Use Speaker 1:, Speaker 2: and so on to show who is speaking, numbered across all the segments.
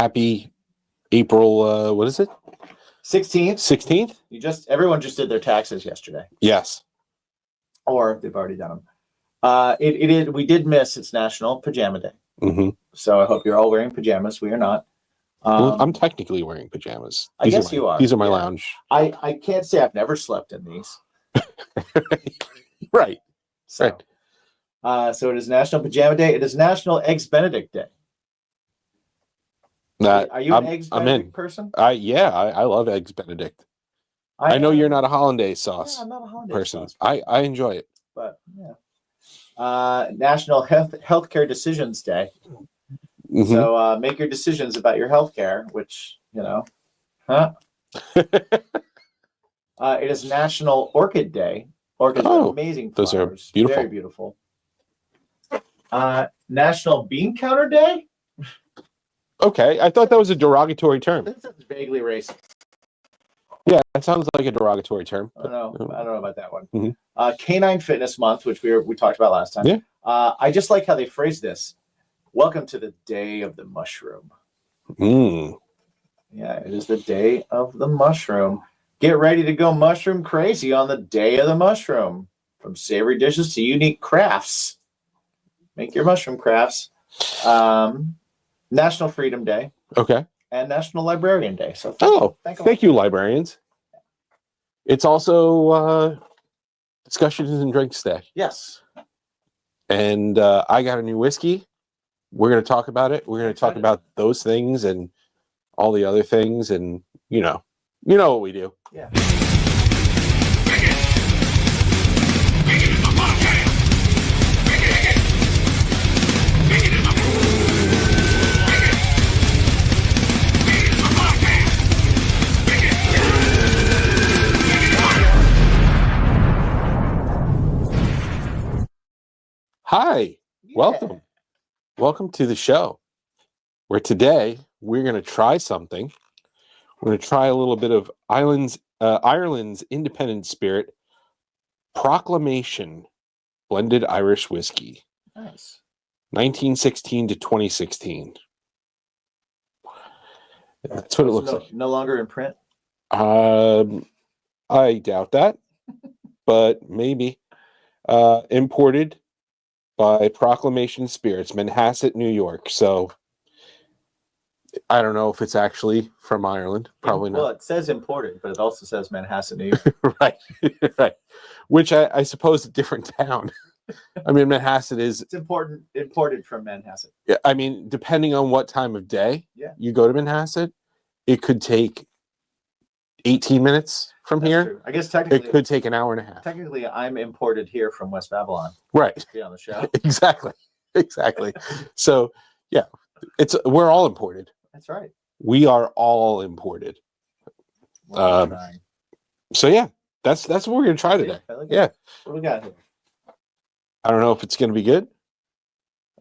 Speaker 1: Happy April, what is it?
Speaker 2: 16th.
Speaker 1: 16th?
Speaker 2: Everyone just did their taxes yesterday.
Speaker 1: Yes.
Speaker 2: Or they've already done them. We did miss it's National Pajama Day.
Speaker 1: Mm-hmm.
Speaker 2: So I hope you're all wearing pajamas. We are not.
Speaker 1: Well, I'm technically wearing pajamas.
Speaker 2: I guess you are.
Speaker 1: These are my lounge.
Speaker 2: I can't say I've never slept in these.
Speaker 1: Right.
Speaker 2: So, so it is National Pajama Day. It is National Eggs Benedict Day. Are you an Eggs Benedict person?
Speaker 1: I love Eggs Benedict. I know you're not a hollandaise sauce
Speaker 2: I'm not a hollandaise
Speaker 1: person.
Speaker 2: sauce.
Speaker 1: I enjoy it.
Speaker 2: But yeah. National Healthcare Decisions Day. Mm-hmm. So make your decisions about your healthcare, which, It is National Orchid Day. Orchids are amazing flowers.
Speaker 1: Those are beautiful.
Speaker 2: Very beautiful. National Bean Counter Day.
Speaker 1: Okay, I thought that was a derogatory term.
Speaker 2: This is vaguely racist.
Speaker 1: Yeah, that sounds like a derogatory term.
Speaker 2: I don't know about that one.
Speaker 1: Mm-hmm.
Speaker 2: Canine Fitness Month, which we talked about last time.
Speaker 1: Yeah.
Speaker 2: I just like how they phrase this. Welcome to the Day of the Mushroom. Yeah, it is the Day of the Mushroom. Get ready to go mushroom crazy on the Day of the Mushroom. From savory dishes to unique crafts. Make your mushroom crafts. National Freedom Day.
Speaker 1: Okay.
Speaker 2: And National Librarian Day. So thank you,
Speaker 1: librarians. It's also Discussions and Drinks Day.
Speaker 2: Yes.
Speaker 1: And I got a new whiskey. We're going to talk about it. We're going to talk about those things and all the other things, and you know what we do.
Speaker 2: Yeah.
Speaker 1: Hi, welcome to the show, where today we're going to try something. We're going to try a little bit of Ireland's independent spirit, Proclamation blended Irish whiskey.
Speaker 2: Nice.
Speaker 1: 1916 to 2016. That's what it looks like.
Speaker 2: No longer in print?
Speaker 1: I doubt that, but maybe. Imported by Proclamation Spirits, Manhasset, New York. So I don't know if it's actually from Ireland. Probably not.
Speaker 2: Well, it says imported, but it also says Manhasset, New York.
Speaker 1: Right. Which I suppose a different town. I mean, Manhasset is...
Speaker 2: It's imported from Manhasset.
Speaker 1: Yeah, I mean, depending on what time of day you go to Manhasset, it could take 18 minutes from here.
Speaker 2: True. I guess technically...
Speaker 1: It could take an hour and a half.
Speaker 2: Technically, I'm imported here from West Babylon.
Speaker 1: Right.
Speaker 2: To be on the show.
Speaker 1: Exactly. So, yeah, we're all imported.
Speaker 2: That's right.
Speaker 1: We are all imported. So, yeah, that's what we're going to try today. Yeah.
Speaker 2: What do we got here?
Speaker 1: I don't know if it's going to be good.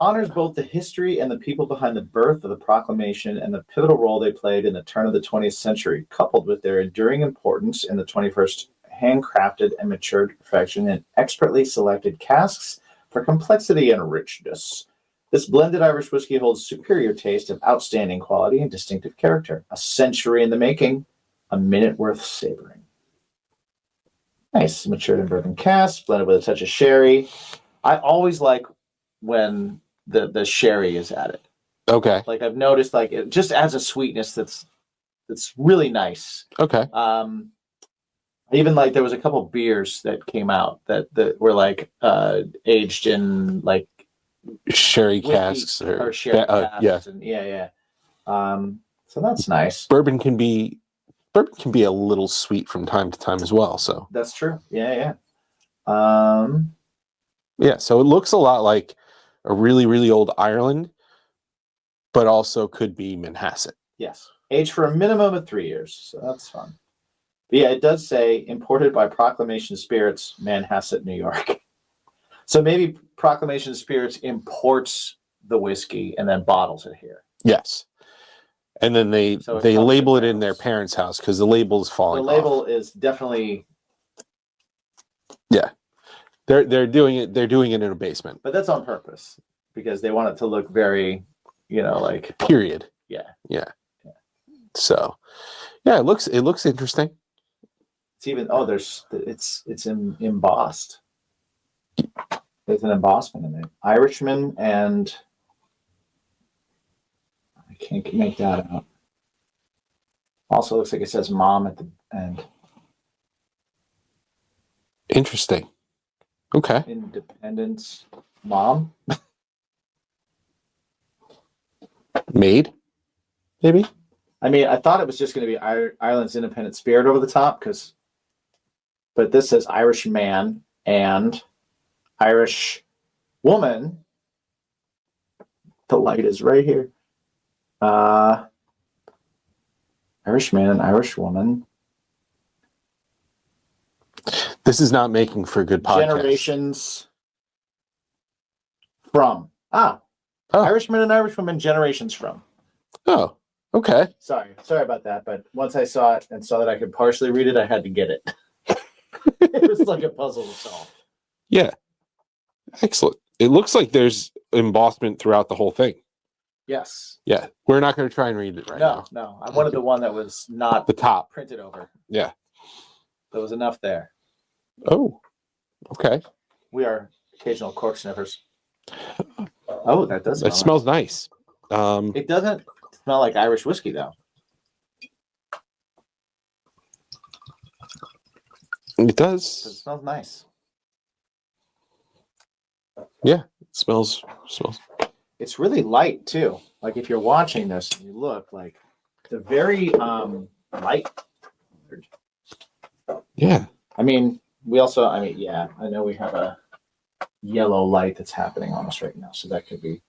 Speaker 2: Honors both the history and the people behind the birth of the proclamation and the pivotal role they played in the turn of the 20th century, coupled with their enduring importance in the 21st, handcrafted and matured to perfection in expertly selected casks for complexity and richness. This blended Irish whiskey holds superior taste of outstanding quality and distinctive character. A century in the making, a minute worth savoring. Nice, matured in bourbon casks, blended with a touch of sherry. I always like when the sherry is added.
Speaker 1: Okay.
Speaker 2: Like I've noticed, like it just adds a sweetness that's really nice.
Speaker 1: Okay.
Speaker 2: Even like there was a couple beers that came out that were like aged in like
Speaker 1: sherry casks
Speaker 2: or sherry casks.
Speaker 1: Yeah.
Speaker 2: And yeah. So that's nice.
Speaker 1: Bourbon can be a little sweet from time to time as well. So
Speaker 2: that's true. Yeah.
Speaker 1: Yeah, so it looks a lot like a really, really old Ireland, but also could be Manhasset.
Speaker 2: Yes. Aged for a minimum of 3 years. So that's fun. But yeah, it does say imported by Proclamation Spirits, Manhasset, New York. So maybe Proclamation Spirits imports the whiskey and then bottles it here.
Speaker 1: Yes. And then they label it in their parents' house because the label is falling off.
Speaker 2: The label is definitely...
Speaker 1: Yeah. They're doing it in a basement.
Speaker 2: But that's on purpose because they want it to look very, like...
Speaker 1: Period.
Speaker 2: Yeah.
Speaker 1: Yeah.
Speaker 2: Yeah.
Speaker 1: So, yeah, it looks interesting.
Speaker 2: It's even it's embossed. There's an embossment in it. Irishman, and I can't make that out. Also looks like it says mom at the end.
Speaker 1: Interesting. Okay.
Speaker 2: Independence mom.
Speaker 1: Made, maybe.
Speaker 2: I mean, I thought it was just going to be Ireland's independent spirit over the top, but this says Irish man and Irish woman. The light is right here. Irish man and Irish woman.
Speaker 1: This is not making for good podcast.
Speaker 2: Generations from. Oh. Irishman and Irish woman, generations from.
Speaker 1: Oh, okay.
Speaker 2: Sorry about that. But once I saw it and saw that I could partially read it, I had to get it. It was like a puzzle to solve.
Speaker 1: Yeah. Excellent. It looks like there's embossment throughout the whole thing.
Speaker 2: Yes.
Speaker 1: Yeah. We're not going to try and read it right now.
Speaker 2: No. I wanted the one that was not
Speaker 1: the top
Speaker 2: printed over.
Speaker 1: Yeah.
Speaker 2: There was enough there.
Speaker 1: Oh, okay.
Speaker 2: We are occasional cork sniffers. Oh, that does smell.
Speaker 1: That smells nice.
Speaker 2: It doesn't smell like Irish whiskey, though.
Speaker 1: It does.
Speaker 2: It smells nice.
Speaker 1: Yeah, it smells.
Speaker 2: It's really light too. Like if you're watching this and you look, like it's a very light.
Speaker 1: Yeah.
Speaker 2: I mean, yeah, I know we have a yellow light that's happening on us right now, so that could be.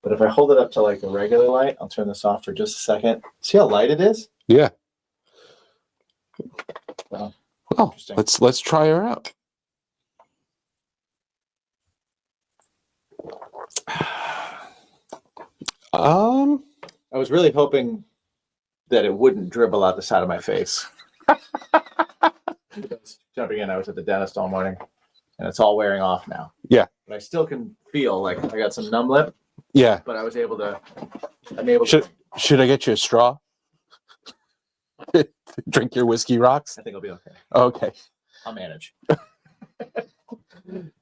Speaker 2: But if I hold it up to like the regular light, I'll turn this off for just a second. See how light it is?
Speaker 1: Yeah.
Speaker 2: Well,
Speaker 1: let's try her out.
Speaker 2: I was really hoping that it wouldn't dribble out the side of my face. Jumping in, I was at the dentist all morning, and it's all wearing off now.
Speaker 1: Yeah.
Speaker 2: But I still can feel like I got some numb lip.
Speaker 1: Yeah.
Speaker 2: But I'm able to.
Speaker 1: Should I get you a straw? Drink your whiskey rocks?
Speaker 2: I think I'll be okay.
Speaker 1: Okay.
Speaker 2: I'll manage.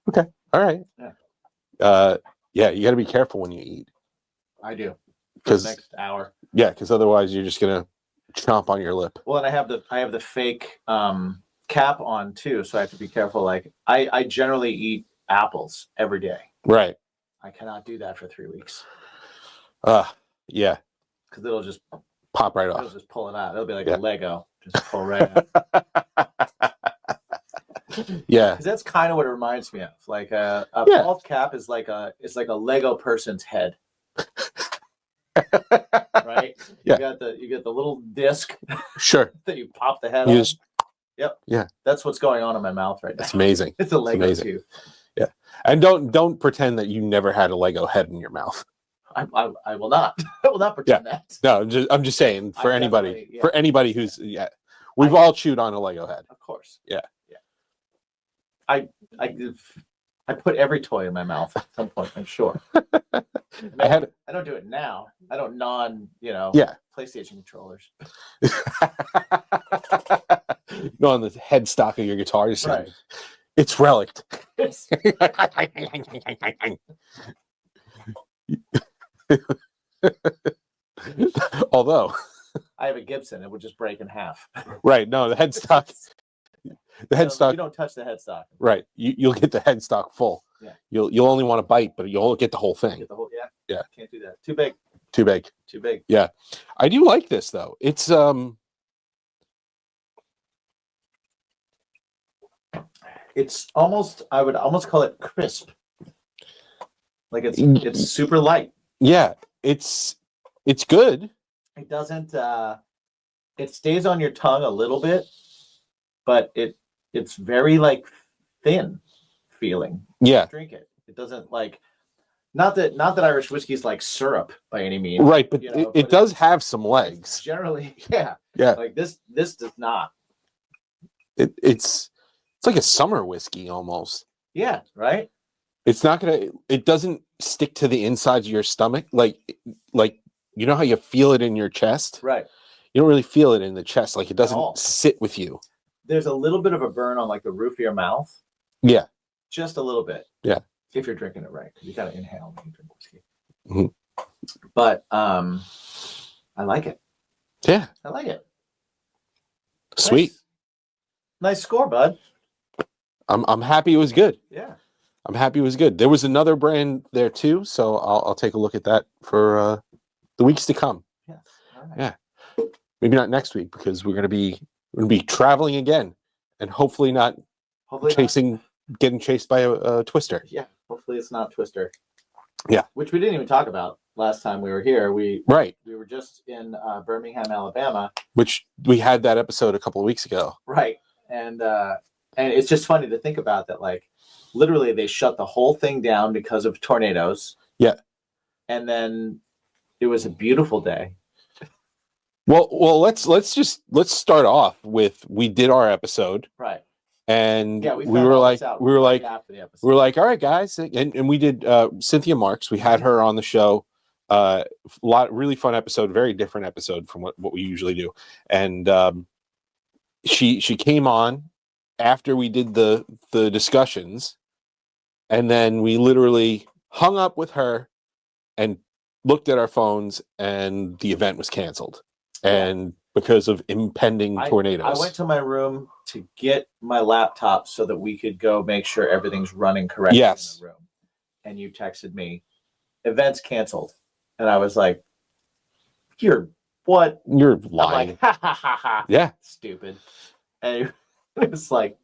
Speaker 1: Okay. All right.
Speaker 2: Yeah.
Speaker 1: Yeah, you got to be careful when you eat.
Speaker 2: I do.
Speaker 1: Because
Speaker 2: next hour.
Speaker 1: Yeah, because otherwise you're just gonna chomp on your lip.
Speaker 2: Well, and I have the fake cap on too, so I have to be careful. Like I generally eat apples every day.
Speaker 1: Right.
Speaker 2: I cannot do that for 3 weeks.
Speaker 1: Yeah.
Speaker 2: Because it'll just
Speaker 1: pop right off.
Speaker 2: It'll just pull it out. It'll be like a Lego, just pull right out.
Speaker 1: Yeah.
Speaker 2: Because that's kind of what it reminds me of. Like a cloth cap is like a Lego person's head. Right?
Speaker 1: Yeah.
Speaker 2: You get the little disc.
Speaker 1: Sure.
Speaker 2: That you pop the head on. Yep.
Speaker 1: Yeah.
Speaker 2: That's what's going on in my mouth right now.
Speaker 1: It's amazing.
Speaker 2: It's a Lego too.
Speaker 1: Yeah. And don't pretend that you never had a Lego head in your mouth.
Speaker 2: I will not. I will not pretend that.
Speaker 1: No, I'm just saying for anybody who's we've all chewed on a Lego head.
Speaker 2: Of course.
Speaker 1: Yeah.
Speaker 2: Yeah. I put every toy in my mouth at some point, I'm sure. I don't do it now. I don't PlayStation controllers.
Speaker 1: No, on the headstock of your guitar, you
Speaker 2: right.
Speaker 1: It's relict. Although
Speaker 2: I have a Gibson, it would just break in half.
Speaker 1: Right. No, the headstock. The headstock.
Speaker 2: You don't touch the headstock.
Speaker 1: Right. You'll get the headstock full.
Speaker 2: Yeah.
Speaker 1: You'll only want to bite, but you'll get the whole thing.
Speaker 2: Get the whole,
Speaker 1: yeah.
Speaker 2: Can't do that. Too big.
Speaker 1: Too big.
Speaker 2: Too big.
Speaker 1: Yeah. I do like this though. It's
Speaker 2: It's almost, I would almost call it crisp. Like it's super light.
Speaker 1: Yeah. It's good.
Speaker 2: It doesn't it stays on your tongue a little bit, but it's very like thin feeling.
Speaker 1: Yeah.
Speaker 2: Drink it. It doesn't like not that Irish whiskey is like syrup by any means.
Speaker 1: Right, but it does have some legs.
Speaker 2: Generally, yeah.
Speaker 1: Yeah.
Speaker 2: Like this does not.
Speaker 1: It's like a summer whiskey almost.
Speaker 2: Yeah, right?
Speaker 1: It doesn't stick to the insides of your stomach like you know how you feel it in your chest?
Speaker 2: Right.
Speaker 1: You don't really feel it in the chest. Like it
Speaker 2: all.
Speaker 1: doesn't sit with you.
Speaker 2: There's a little bit of a burn on like the roof of your mouth.
Speaker 1: Yeah.
Speaker 2: Just a little bit.
Speaker 1: Yeah.
Speaker 2: If you're drinking it right. You got to inhale when you drink whiskey.
Speaker 1: Mhm.
Speaker 2: But I like it.
Speaker 1: Yeah.
Speaker 2: I like it.
Speaker 1: Sweet.
Speaker 2: Nice score, bud.
Speaker 1: I'm happy it was good.
Speaker 2: Yeah.
Speaker 1: I'm happy it was good. There was another brand there too, so I'll take a look at that for the weeks to come.
Speaker 2: Yes. All right.
Speaker 1: Yeah. Maybe not next week because we're gonna be traveling again, and hopefully not getting chased by a twister.
Speaker 2: Yeah. Hopefully it's not Twister.
Speaker 1: Yeah.
Speaker 2: Which we didn't even talk about last time we were here. We were just in Birmingham, Alabama.
Speaker 1: Which we had that episode a couple of weeks ago.
Speaker 2: Right. And it's just funny to think about that. Like, literally, they shut the whole thing down because of tornadoes.
Speaker 1: Yeah.
Speaker 2: And then it was a beautiful day.
Speaker 1: Well, let's start off with we did our episode.
Speaker 2: Right.
Speaker 1: And
Speaker 2: yeah,
Speaker 1: we were like,
Speaker 2: after the episode.
Speaker 1: We were like, all right, guys, and we did Cynthia Marks. We had her on the show. Really fun episode, very different episode from what we usually do. And she came on after we did the discussions, and then we literally hung up with her and looked at our phones, and the event was canceled. And because of impending tornadoes.
Speaker 2: I went to my room to get my laptop so that we could go make sure everything's running correctly in the room. And you texted me, events canceled. And I was like, you're what?
Speaker 1: You're lying.
Speaker 2: I'm like, ha ha ha ha.
Speaker 1: Yeah.
Speaker 2: Stupid. And it was like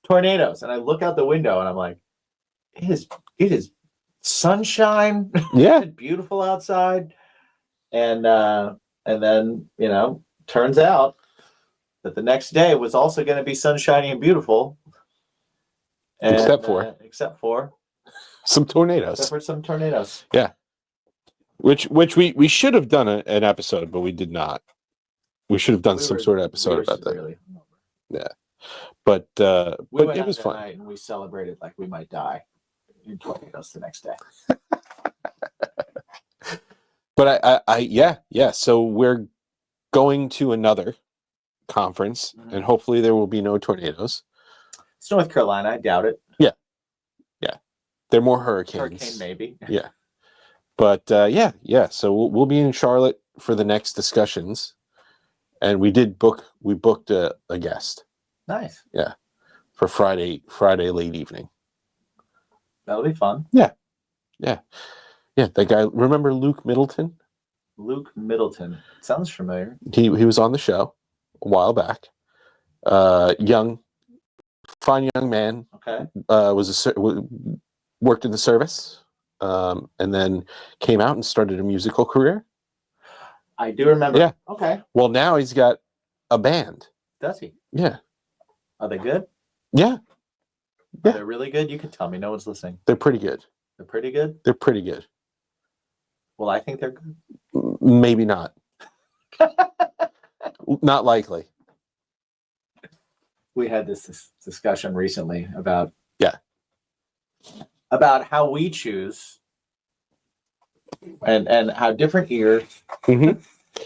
Speaker 2: tornadoes. And I look out the window and I'm like, it is sunshine.
Speaker 1: Yeah.
Speaker 2: Beautiful outside. And then, turns out that the next day was also going to be sunshiny and beautiful. And,
Speaker 1: except for some tornadoes.
Speaker 2: Except for some tornadoes.
Speaker 1: Yeah. Which we should have done an episode, but we did not. We should have done some sort of episode about that. Really yeah. But it was fun.
Speaker 2: And we celebrated like we might die in tornadoes the next day.
Speaker 1: But yeah. So we're going to another conference, and hopefully there will be no tornadoes.
Speaker 2: It's North Carolina. I doubt it.
Speaker 1: Yeah. They're more hurricanes.
Speaker 2: Hurricane maybe.
Speaker 1: Yeah. But yeah. So we'll be in Charlotte for the next discussions, and we booked a guest.
Speaker 2: Nice.
Speaker 1: Yeah. For Friday late evening.
Speaker 2: That'll be fun.
Speaker 1: Yeah. That guy. Remember Luke Middleton?
Speaker 2: Luke Middleton sounds familiar.
Speaker 1: He was on the show a while back. Fine young man.
Speaker 2: Okay.
Speaker 1: Worked in the service, and then came out and started a musical career.
Speaker 2: I do remember.
Speaker 1: Yeah.
Speaker 2: Okay.
Speaker 1: Well, now he's got a band.
Speaker 2: Does he?
Speaker 1: Yeah.
Speaker 2: Are they good?
Speaker 1: Yeah.
Speaker 2: Are they really good? You can tell me. No one's listening.
Speaker 1: They're pretty good.
Speaker 2: They're pretty good?
Speaker 1: They're pretty good.
Speaker 2: Well, I think they're good.
Speaker 1: Maybe not. Not likely.
Speaker 2: We had this discussion recently about how we choose and how different ears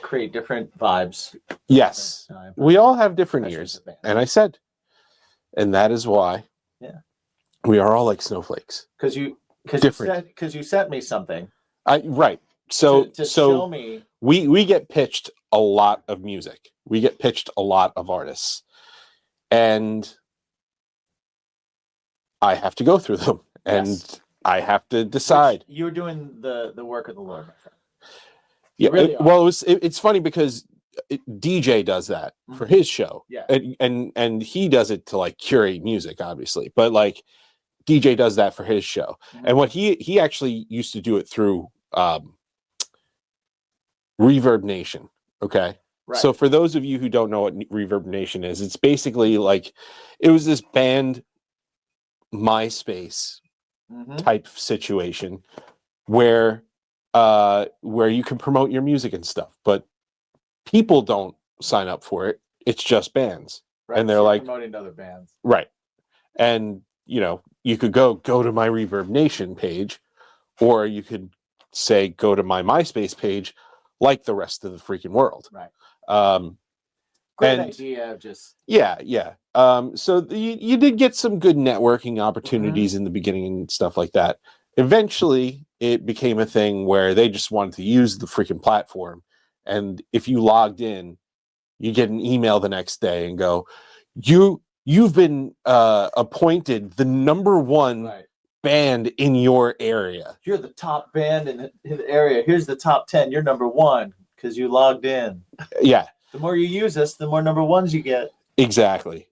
Speaker 2: create different vibes.
Speaker 1: Yes. We all have different ears. And I said, and that is why we are all like snowflakes. Because you
Speaker 2: sent me something.
Speaker 1: Right. So
Speaker 2: to show me.
Speaker 1: We get pitched a lot of music. We get pitched a lot of artists. And I have to go through them. And I have to decide.
Speaker 2: You're doing the work of the Lord, my friend.
Speaker 1: Yeah. Really it's funny because DJ does that for his show.
Speaker 2: Yeah.
Speaker 1: And he does it to like curate music, obviously. But like DJ does that for his show. And what he actually used to do it through Reverb Nation. Okay. Right. So for those of you who don't know what Reverb Nation is, it's basically like it was this band MySpace type situation where you can promote your music and stuff, but people don't sign up for it. It's just bands.
Speaker 2: Right.
Speaker 1: And they're like
Speaker 2: promoting to other bands.
Speaker 1: Right. And you could go to my Reverb Nation page, or you could say go to my MySpace page, like the rest of the freaking world.
Speaker 2: Right.
Speaker 1: Um,
Speaker 2: Great
Speaker 1: and
Speaker 2: idea. Just
Speaker 1: yeah. So you did get some good networking opportunities in the beginning and stuff like that. Eventually, it became a thing where they just wanted to use the freaking platform, and if you logged in, you get an email the next day and go, you've been appointed the number one
Speaker 2: right.
Speaker 1: band in your area.
Speaker 2: You're the top band in the area. Here's the top 10. You're number one because you logged in.
Speaker 1: Yeah.
Speaker 2: The more you use us, the more number ones you get.
Speaker 1: Exactly.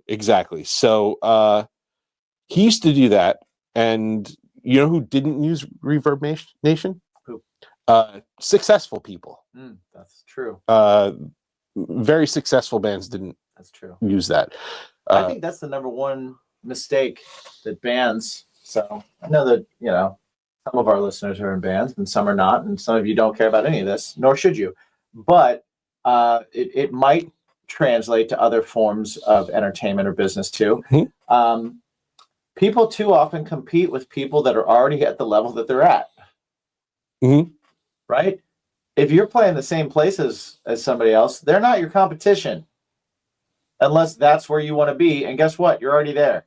Speaker 1: So he used to do that, and you know who didn't use Reverb Nation?
Speaker 2: Who?
Speaker 1: Successful people.
Speaker 2: That's true.
Speaker 1: Very successful bands didn't.
Speaker 2: That's true.
Speaker 1: Use that.
Speaker 2: I think that's the number one mistake that bands. So I know that some of our listeners are in bands, and some are not, and some of you don't care about any of this, nor should you. But it might translate to other forms of entertainment or business too. People too often compete with people that are already at the level that they're at. Right? If you're playing the same places as somebody else, they're not your competition. Unless that's where you want to be. And guess what? You're already there.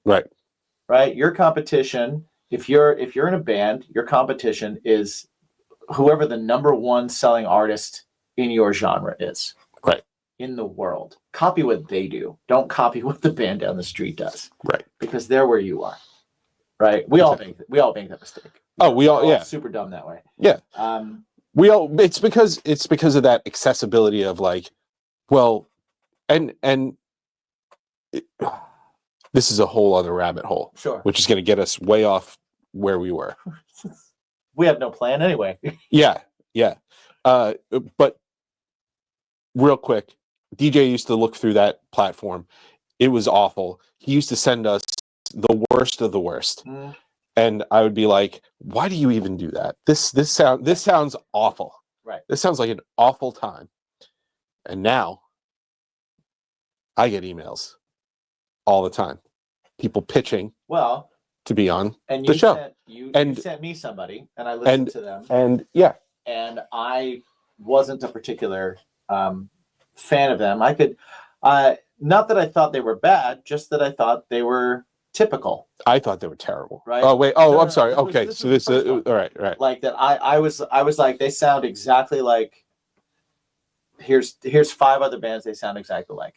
Speaker 2: Right? Your competition, if you're in a band, your competition is whoever the number one selling artist in your genre is.
Speaker 1: Right.
Speaker 2: In the world. Copy what they do. Don't copy what the band down the street does.
Speaker 1: Right.
Speaker 2: Because they're where you are. Right? We all make that mistake.
Speaker 1: We're all
Speaker 2: super dumb that way.
Speaker 1: Yeah. It's because of that accessibility of like, well, and this is a whole other rabbit hole.
Speaker 2: Sure.
Speaker 1: Which is going to get us way off where we were.
Speaker 2: We have no plan anyway.
Speaker 1: Yeah. But real quick, DJ used to look through that platform. It was awful. He used to send us the worst of the worst. And I would be like, why do you even do that? This sounds awful.
Speaker 2: Right.
Speaker 1: This sounds like an awful time. And now I get emails all the time. People pitching to be on the show.
Speaker 2: You sent me somebody, and I listened to them. And I wasn't a particular fan of them. Not that I thought they were bad, just that I thought they were typical.
Speaker 1: I thought they were terrible.
Speaker 2: Right?
Speaker 1: Oh wait. Oh,
Speaker 2: no,
Speaker 1: I'm sorry.
Speaker 2: This
Speaker 1: okay,
Speaker 2: was
Speaker 1: so this is all right.
Speaker 2: Like that. I was like, they sound exactly like. Here's 5 other bands they sound exactly like,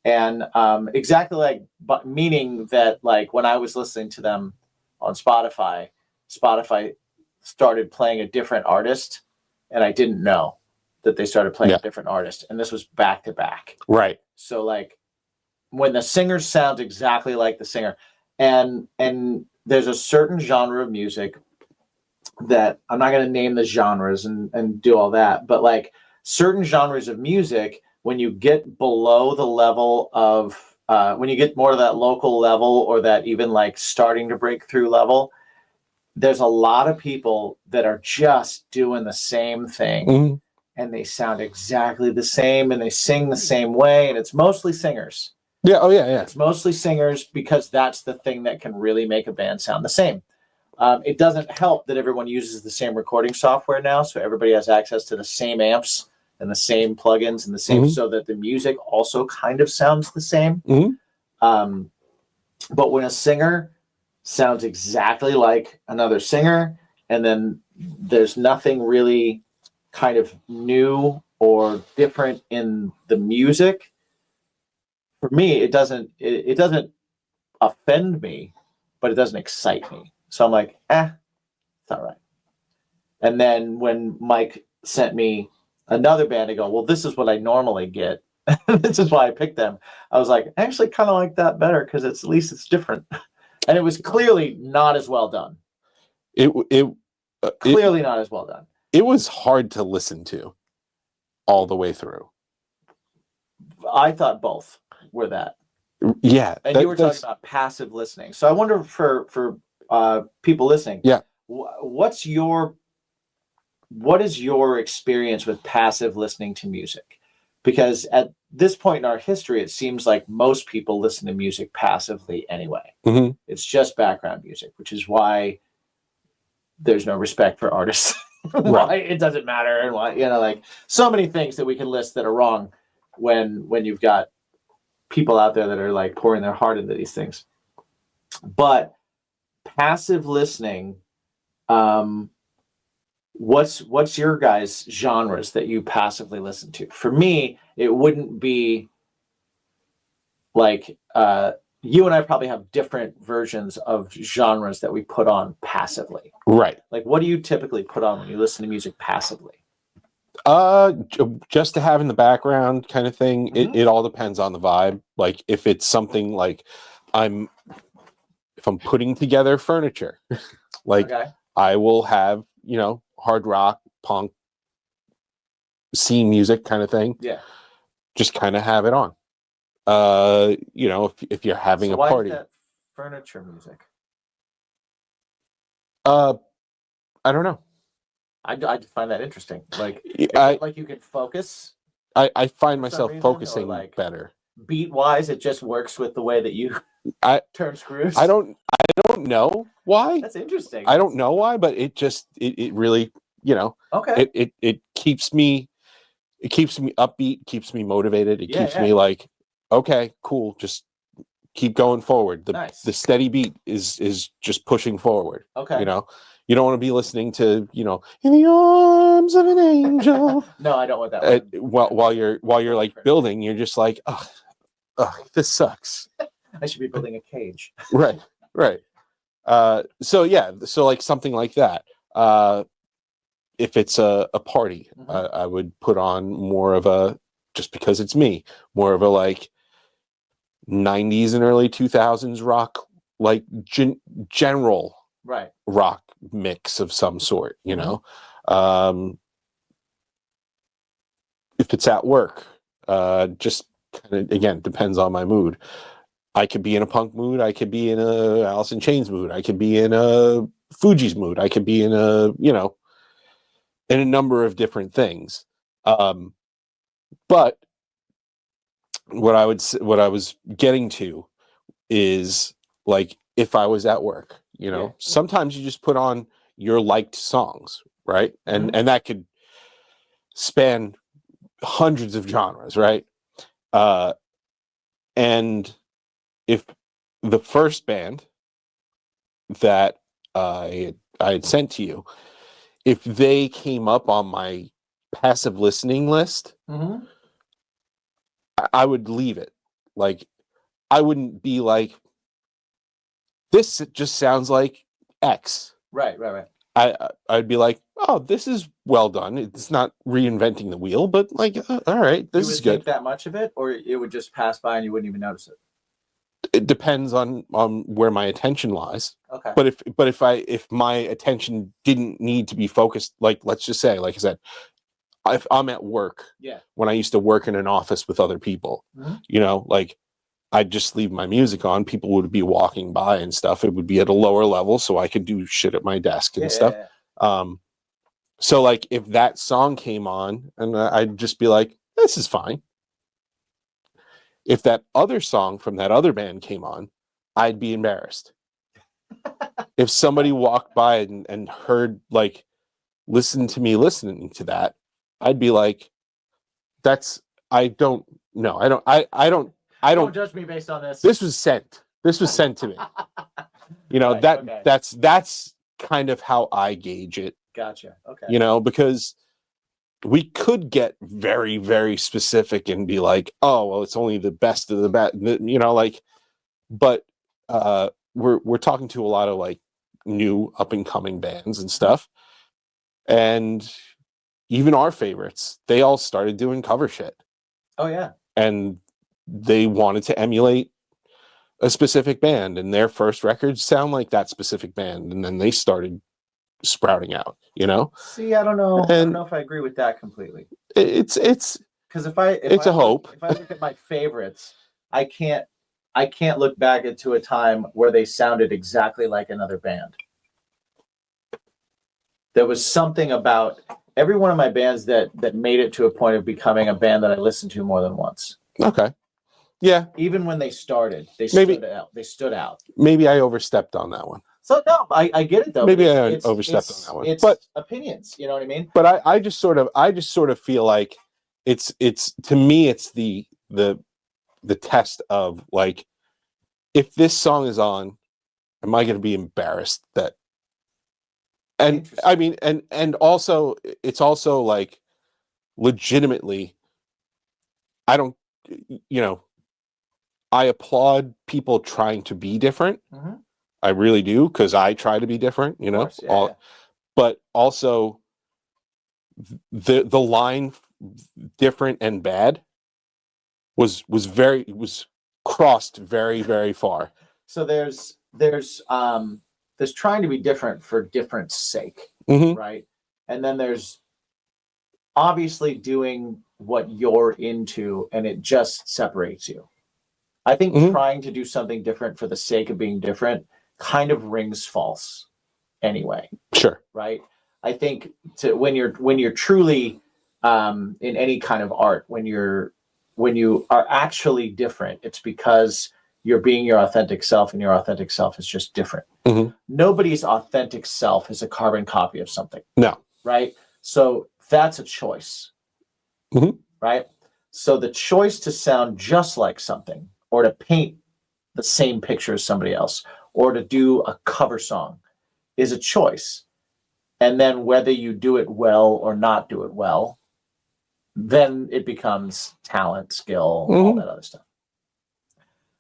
Speaker 2: and exactly like, but meaning that like when I was listening to them on Spotify started playing a different artist, and I didn't know that they started playing a different artist, and this was back to back.
Speaker 1: Right.
Speaker 2: So like when the singer sounds exactly like the singer, and there's a certain genre of music that I'm not going to name the genres and do all that, but like certain genres of music, when you get below the level of when you get more to that local level or that even like starting to break through level, there's a lot of people that are just doing the same thing, and they sound exactly the same, and they sing the same way, and it's mostly singers.
Speaker 1: Yeah. Oh yeah.
Speaker 2: It's mostly singers because that's the thing that can really make a band sound the same. It doesn't help that everyone uses the same recording software now, so everybody has access to the same amps and the same plugins and the same, so that the music also kind of sounds the same. But when a singer sounds exactly like another singer, and then there's nothing really kind of new or different in the music, for me, it doesn't offend me, but it doesn't excite me. So I'm like, it's all right. And then when Mike sent me another band to go, well, this is what I normally get. This is why I picked them. I was like, I actually kind of like that better because at least it's different. And it was clearly not as well done. Clearly not as well done.
Speaker 1: It was hard to listen to all the way through.
Speaker 2: I thought both were that.
Speaker 1: Yeah.
Speaker 2: And you were talking about passive listening. So I wonder for people listening, what is your experience with passive listening to music? Because at this point in our history, it seems like most people listen to music passively anyway. It's just background music, which is why there's no respect for artists why it doesn't matter, and why, like so many things that we can list that are wrong when you've got people out there that are like pouring their heart into these things. But passive listening, what's your guys' genres that you passively listen to? For me, it wouldn't be like you and I probably have different versions of genres that we put on passively.
Speaker 1: Right.
Speaker 2: Like, what do you typically put on when you listen to music passively?
Speaker 1: Just to have in the background kind of thing. It all depends on the vibe. Like if it's something like if I'm putting together furniture, like I will have, hard rock, punk, scene music kind of thing.
Speaker 2: Yeah.
Speaker 1: Just kind of have it on. If you're having a party.
Speaker 2: Why is that furniture music?
Speaker 1: I don't know.
Speaker 2: I find that interesting. Like, like you can focus.
Speaker 1: I find myself focusing better.
Speaker 2: Beat wise, it just works with the way that you turn screws.
Speaker 1: I don't know why.
Speaker 2: That's interesting.
Speaker 1: I don't know why, but it just it really,
Speaker 2: okay.
Speaker 1: It keeps me upbeat, keeps me motivated. It keeps me like, okay, cool, just keep going forward. The steady beat is just pushing forward.
Speaker 2: Okay.
Speaker 1: You don't want to be listening to, in the arms of an angel.
Speaker 2: No, I don't want that one.
Speaker 1: While you're like building, you're just like, oh, this sucks.
Speaker 2: I should be building a cage.
Speaker 1: Right. So like something like that. If it's a party, I would put on more of a, just because it's me, more of a like 90s and early 2000s rock, like general rock mix of some sort, if it's at work, just kind of, again, depends on my mood. I could be in a punk mood, I could be in a Alice in Chains mood, I could be in a Fugees mood, I could be in a, in a number of different things. But what I was getting to is like, if I was at work, sometimes you just put on your liked songs, right? And that could span hundreds of genres, right? And if the first band that I had sent to you, if they came up on my passive listening list, I would leave it. Like, I wouldn't be like, this just sounds like X.
Speaker 2: Right.
Speaker 1: I'd be like, oh, this is well done. It's not reinventing the wheel, but like, all right, this is good. You would think
Speaker 2: that much of it, or it would just pass by and you wouldn't even notice it?
Speaker 1: It depends on where my attention lies.
Speaker 2: Okay.
Speaker 1: But if my attention didn't need to be focused, like, let's just say, like I said, if I'm at work, when I used to work in an office with other people, like, I'd just leave my music on. People would be walking by and stuff. It would be at a lower level, so I could do shit at my desk and stuff. So like, if that song came on, and I'd just be like, this is fine. If that other song from that other band came on, I'd be embarrassed. If somebody walked by and heard, like, listen to me listening to that, I'd be like, I don't
Speaker 2: judge me based on this.
Speaker 1: This was sent to me.
Speaker 2: Right,
Speaker 1: that's kind of how I gauge it.
Speaker 2: Gotcha. Okay.
Speaker 1: Because we could get very, very specific and be like, oh, well, it's only the best of the best, but we're talking to a lot of like new up and coming bands and stuff. And even our favorites, they all started doing cover shit.
Speaker 2: Oh yeah.
Speaker 1: And they wanted to emulate a specific band, and their first records sound like that specific band, and then they started sprouting out.
Speaker 2: See, I don't know. I don't know if I agree with that completely.
Speaker 1: It's
Speaker 2: because if I look at my favorites, I can't look back into a time where they sounded exactly like another band. There was something about every one of my bands that made it to a point of becoming a band that I listened to more than once.
Speaker 1: Okay. Yeah.
Speaker 2: Even when they started, they stood out.
Speaker 1: Maybe I overstepped on that one.
Speaker 2: So no, I get it though.
Speaker 1: Maybe I
Speaker 2: it's,
Speaker 1: overstepped
Speaker 2: it's,
Speaker 1: on that one.
Speaker 2: It's
Speaker 1: But
Speaker 2: opinions. You know what I mean?
Speaker 1: but I just sort of feel like it's to me it's the test of like, if this song is on, am I going to be embarrassed that? And I mean, and also it's also like, legitimately, I don't, you know, I applaud people trying to be different.
Speaker 2: Mm-hmm.
Speaker 1: I really do, because I try to be different, you know.
Speaker 2: Course, yeah.
Speaker 1: But also the line different and bad was crossed very, very far.
Speaker 2: So there's trying to be different for difference sake,
Speaker 1: Mm-hmm.
Speaker 2: right? And then there's obviously doing what you're into, and it just separates you. I think
Speaker 1: Mm-hmm.
Speaker 2: trying to do something different for the sake of being different kind of rings false anyway.
Speaker 1: Sure.
Speaker 2: Right? I think when you're truly in any kind of art, when you are actually different, it's because you're being your authentic self, and your authentic self is just different.
Speaker 1: Mm-hmm.
Speaker 2: Nobody's authentic self is a carbon copy of something.
Speaker 1: No.
Speaker 2: Right? So that's a choice.
Speaker 1: Mm-hmm.
Speaker 2: Right? So the choice to sound just like something, or to paint the same picture as somebody else, or to do a cover song, is a choice. And then whether you do it well or not do it well, then it becomes talent, skill, all that other stuff.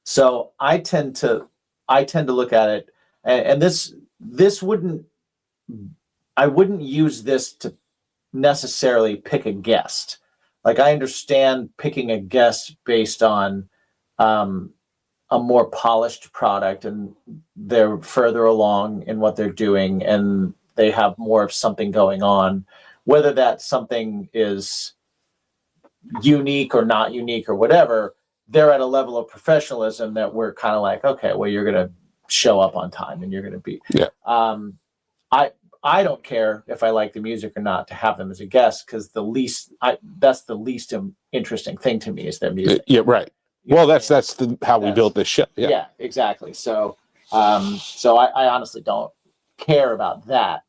Speaker 2: So I tend to look at it, and this wouldn't, I wouldn't use this to necessarily pick a guest. Like, I understand picking a guest based on a more polished product, and they're further along in what they're doing, and they have more of something going on, whether that something is unique or not unique or whatever. They're at a level of professionalism that we're kind of like, okay, well, you're going to show up on time, and you're going to be, I don't care if I like the music or not to have them as a guest, because that's the least interesting thing to me is their music.
Speaker 1: Yeah, right. Well, that's how we built this show.
Speaker 2: Yeah, exactly. So, I honestly don't care about that.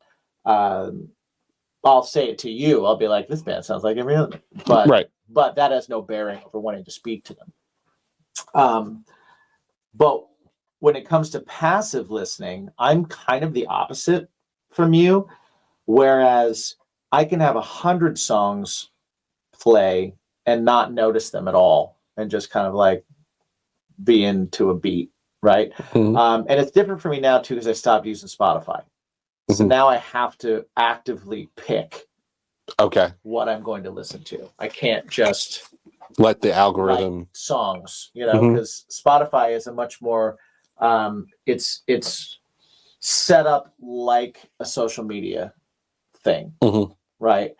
Speaker 2: I'll say it to you. I'll be like, this band sounds like every other, but that has no bearing over wanting to speak to them. But when it comes to passive listening, I'm kind of the opposite from you. Whereas I can have 100 songs play and not notice them at all, and just kind of like be into a beat, right?
Speaker 1: Mm-hmm.
Speaker 2: And it's different for me now too, because I stopped using Spotify. So now I have to actively pick what I'm going to listen to. I can't just
Speaker 1: let the algorithm
Speaker 2: songs, because Spotify is a much more it's set up like a social media thing, right?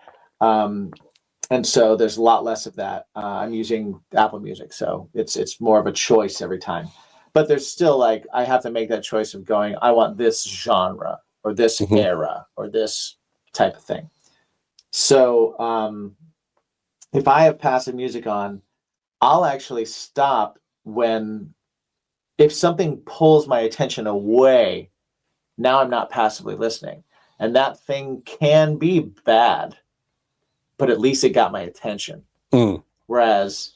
Speaker 2: And so there's a lot less of that. I'm using Apple Music, so it's more of a choice every time. But there's still, like, I have to make that choice of going, I want this genre or this era or this type of thing. So if I have passive music on, I'll actually stop if something pulls my attention away. Now I'm not passively listening, and that thing can be bad, but at least it got my attention. Whereas,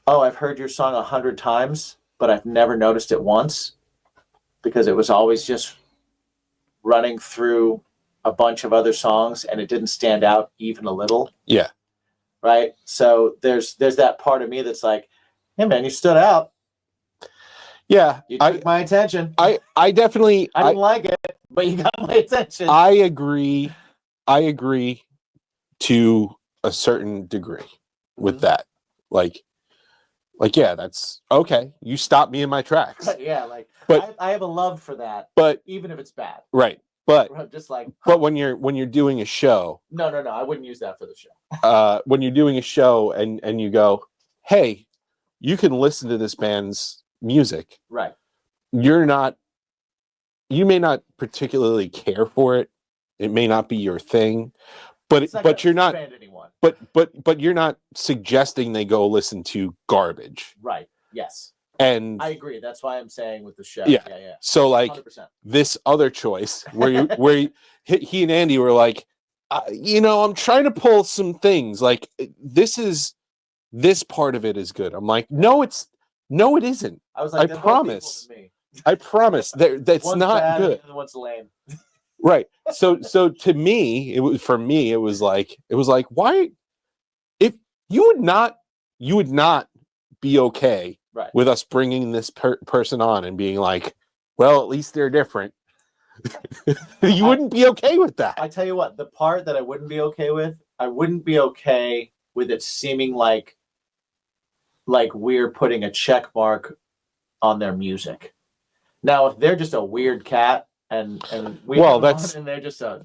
Speaker 2: I've heard your song 100 times, but I've never noticed it once, because it was always just running through a bunch of other songs, and it didn't stand out even a little.
Speaker 1: Yeah.
Speaker 2: Right. So there's that part of me that's like, hey man, you stood out.
Speaker 1: Yeah.
Speaker 2: You took my attention.
Speaker 1: I definitely,
Speaker 2: I didn't like it, but you got my attention.
Speaker 1: I agree to a certain degree with that. Like, yeah, that's okay. You stopped me in my tracks.
Speaker 2: Yeah, like, but I have a love for that.
Speaker 1: But
Speaker 2: even if it's bad,
Speaker 1: right? But
Speaker 2: just like,
Speaker 1: but when you're doing a show,
Speaker 2: no, I wouldn't use that for the show.
Speaker 1: When you're doing a show and you go, hey, you can listen to this band's music,
Speaker 2: right?
Speaker 1: You may not particularly care for it. It may not be your thing, but you're not. But you're not suggesting they go listen to garbage,
Speaker 2: right? Yes.
Speaker 1: And
Speaker 2: I agree. That's why I'm saying with the show.
Speaker 1: Yeah.
Speaker 2: Yeah.
Speaker 1: So like
Speaker 2: 100%.
Speaker 1: this other choice where he and Andy were like, I'm trying to pull some things. Like this part of it is good. I'm like, no, it isn't.
Speaker 2: I was like,
Speaker 1: I promise.
Speaker 2: Both equal to me.
Speaker 1: I promise. That's
Speaker 2: one's
Speaker 1: not
Speaker 2: bad
Speaker 1: good.
Speaker 2: And one's lame.
Speaker 1: Right. So to me, it was like, why, if you would not be okay
Speaker 2: Right.
Speaker 1: with us bringing this person on and being like, well, at least they're different. You wouldn't be okay with that.
Speaker 2: I tell you what, the part that I wouldn't be okay with it seeming like we're putting a check mark on their music. Now, if they're just a weird cat and they're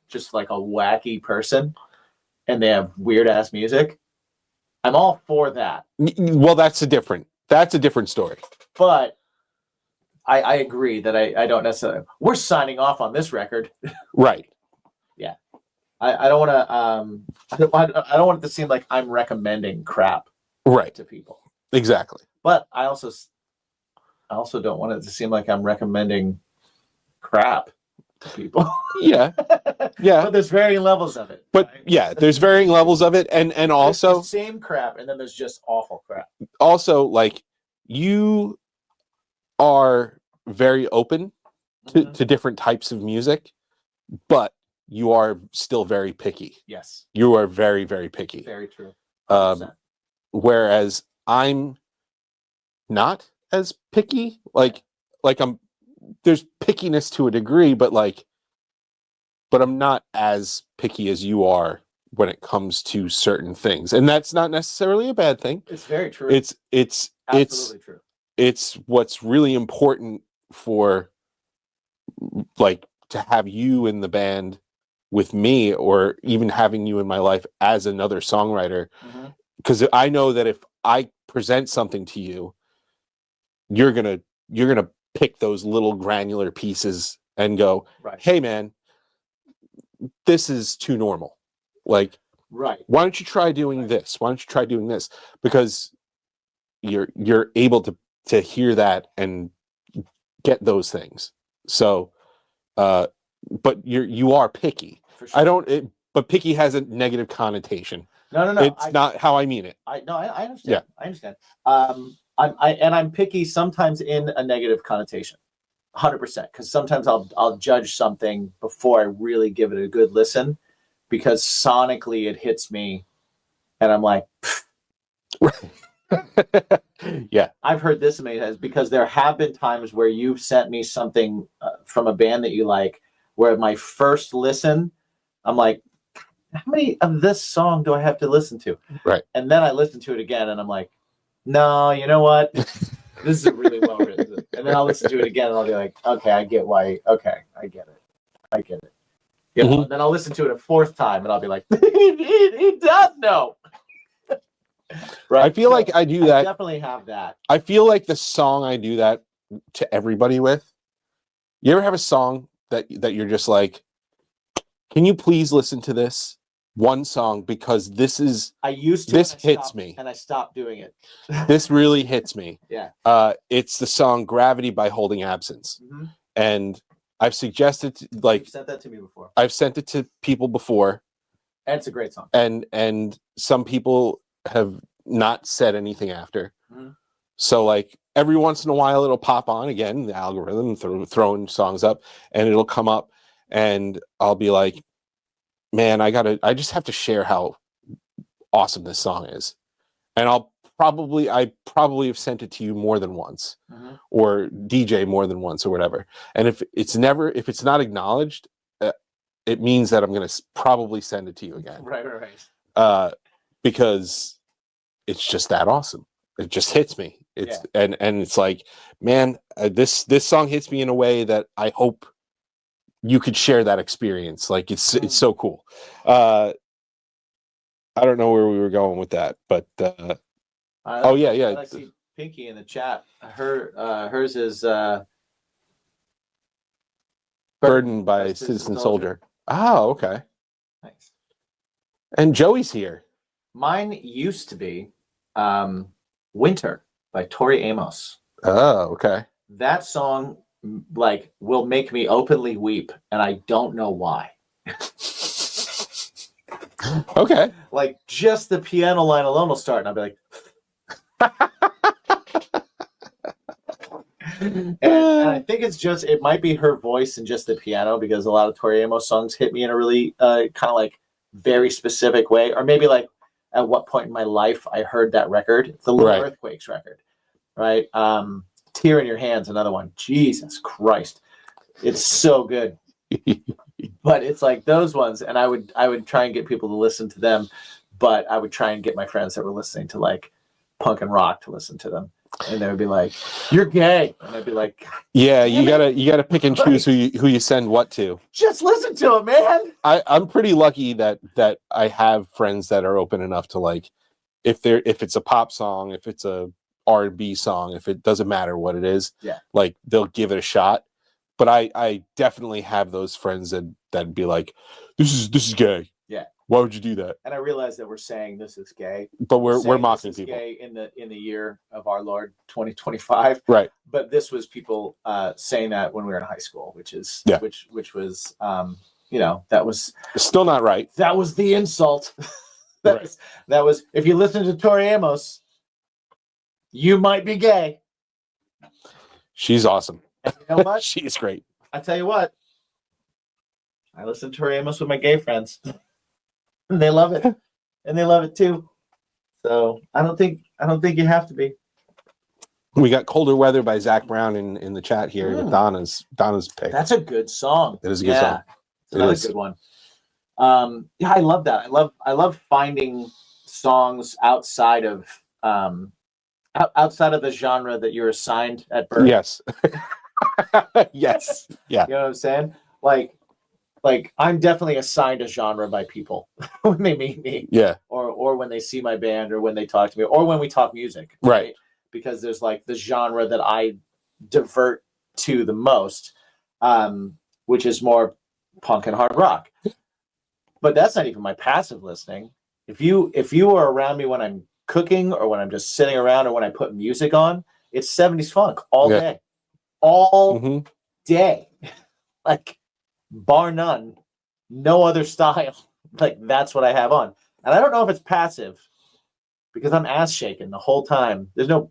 Speaker 2: just like a wacky person and they have weird ass music, I'm all for that.
Speaker 1: Well, that's a different story.
Speaker 2: But I agree that I don't necessarily. We're signing off on this record,
Speaker 1: right?
Speaker 2: Yeah, I don't want to. I don't want it to seem like I'm recommending crap,
Speaker 1: right,
Speaker 2: to people.
Speaker 1: Exactly.
Speaker 2: But I also don't want it to seem like I'm recommending crap to people.
Speaker 1: Yeah.
Speaker 2: But there's varying levels of it.
Speaker 1: But right? Yeah, there's varying levels of it, and also
Speaker 2: the same crap, and then there's just awful crap.
Speaker 1: Also, like, you are very open to different types of music, but you are still very picky.
Speaker 2: Yes.
Speaker 1: You are very, very picky.
Speaker 2: Very true.
Speaker 1: Whereas I'm not as picky. Like there's pickiness to a degree, but I'm not as picky as you are when it comes to certain things. And that's not necessarily a bad thing.
Speaker 2: It's very true.
Speaker 1: It's
Speaker 2: absolutely true.
Speaker 1: It's what's really important for, like, to have you in the band with me, or even having you in my life as another songwriter. Because I know that if I present something to you, you're gonna pick those little granular pieces and go, right, hey man, this is too normal. Like,
Speaker 2: right,
Speaker 1: why don't you try doing this? Why don't you try doing this? Because you're able to hear that and get those things. So, but you are picky. For sure. But picky has a negative connotation.
Speaker 2: No.
Speaker 1: It's not how I mean it.
Speaker 2: I understand. Yeah. I understand. I'm picky sometimes in a negative connotation, 100%. Because sometimes I'll judge something before I really give it a good listen, because sonically it hits me, and I'm like,
Speaker 1: yeah.
Speaker 2: I've heard this many times, because there have been times where you've sent me something from a band that you like, where my first listen, I'm like, how many of this song do I have to listen to?
Speaker 1: Right.
Speaker 2: And then I listen to it again, and I'm like, no, you know what? This is really well written. And then I'll listen to it again, and I'll be like, okay, I get why. Okay, I get it. You know, and then I'll listen to it a fourth time, and I'll be like, he does know. Right.
Speaker 1: I feel like I do that.
Speaker 2: I definitely have that.
Speaker 1: I feel like the song I do that to everybody with. You ever have a song that you're just like, can you please listen to this one song, because this hits me,
Speaker 2: and I stopped doing it.
Speaker 1: This really hits me.
Speaker 2: Yeah.
Speaker 1: It's the song "Gravity" by Holding Absence, and I've suggested
Speaker 2: you've sent that to me before.
Speaker 1: I've sent it to people before,
Speaker 2: and it's a great song.
Speaker 1: And some people have not said anything after. So like every once in a while it'll pop on again, the algorithm throwing songs up, and it'll come up, and I'll be like, man, I just have to share how awesome this song is. And I probably have sent it to you more than once, or DJ more than once, or whatever. And if it's not acknowledged, it means that I'm going to probably send it to you again.
Speaker 2: Right.
Speaker 1: Because it's just that awesome. It just hits me. And it's like, man, this song hits me in a way that I hope you could share that experience. Like, it's so cool. I don't know where we were going with that, but yeah.
Speaker 2: I see Pinky in the chat. Hers is
Speaker 1: Burden by Citizen Soldier. Oh, okay.
Speaker 2: Nice.
Speaker 1: And Joey's here.
Speaker 2: Mine used to be Winter by Tori Amos.
Speaker 1: Oh, okay.
Speaker 2: That song like will make me openly weep, and I don't know why.
Speaker 1: Okay.
Speaker 2: Like just the piano line alone will start, and I'll be like, and I think it's just it might be her voice and just the piano, because a lot of Tori Amos songs hit me in a really kind of like very specific way, or maybe like at what point in my life I heard that record. It's the Little
Speaker 1: Right.
Speaker 2: Earthquakes record, right? Tear in Your Hands, another one. Jesus Christ, it's so good. But it's like those ones, and I would try and get people to listen to them, but I would try and get my friends that were listening to like punk and rock to listen to them, and they would be like, "You're gay," and I'd be like,
Speaker 1: Yeah,
Speaker 2: "Damn
Speaker 1: you gotta pick and choose who you send what to.
Speaker 2: just listen to it, man."
Speaker 1: I'm pretty lucky that I have friends that are open enough to like, if it's a pop song, if it's a R&B song, if it doesn't matter what it is,
Speaker 2: Yeah.
Speaker 1: like they'll give it a shot. But I definitely have those friends that'd be like, this is gay.
Speaker 2: Yeah.
Speaker 1: Why would you do that?
Speaker 2: And I realize that we're saying this is gay,
Speaker 1: But we're
Speaker 2: saying
Speaker 1: mocking
Speaker 2: this is
Speaker 1: people.
Speaker 2: gay in the year of our Lord 2025,
Speaker 1: Right.
Speaker 2: but this was people saying that when we were in high school, which is which was that was
Speaker 1: Still not right.
Speaker 2: that was the insult. that was if you listen to Tori Amos, you might be gay.
Speaker 1: She's awesome.
Speaker 2: And you know what?
Speaker 1: She's great.
Speaker 2: I tell you what, I listen to Tori Amos with my gay friends, and they love it, and they love it too. So I don't think you have to be.
Speaker 1: We got Colder Weather by Zach Brown in the chat here with Donna's pick.
Speaker 2: That's a good song.
Speaker 1: It is a good song.
Speaker 2: It's another good one. I love that. I love finding songs outside of outside of the genre that you're assigned at birth.
Speaker 1: Yes. Yes. Yeah.
Speaker 2: You know what I'm saying? Like I'm definitely assigned a genre by people when they meet me.
Speaker 1: Yeah.
Speaker 2: Or when they see my band, or when they talk to me, or when we talk music.
Speaker 1: Right.
Speaker 2: Because there's like the genre that I divert to the most, which is more punk and hard rock. But that's not even my passive listening. If you are around me when I'm cooking, or when I'm just sitting around, or when I put music on, it's 70s funk all day. All day. Like bar none. No other style. Like that's what I have on. And I don't know if it's passive, because I'm ass shaking the whole time. There's no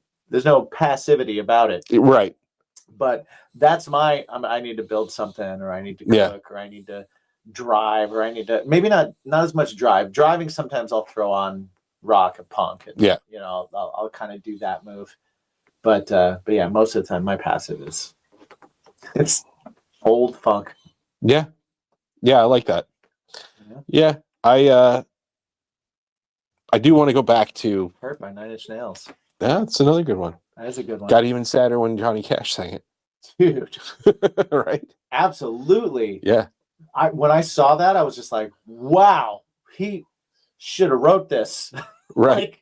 Speaker 2: passivity about it.
Speaker 1: Right.
Speaker 2: But that's I need to build something, or I need to cook, or I need to drive, or I need to maybe not as much driving. Sometimes I'll throw on rock and punk, and I'll kind of do that move. But yeah, most of the time my passive is it's old funk.
Speaker 1: Yeah. I like that. Yeah. I do want to go back to
Speaker 2: Hurt by 9 Inch Nails.
Speaker 1: That's another good one.
Speaker 2: That is a good one.
Speaker 1: Got even sadder when Johnny Cash sang it.
Speaker 2: Dude.
Speaker 1: Right?
Speaker 2: Absolutely.
Speaker 1: Yeah.
Speaker 2: When I saw that, I was just like, wow, he should have wrote this.
Speaker 1: Right.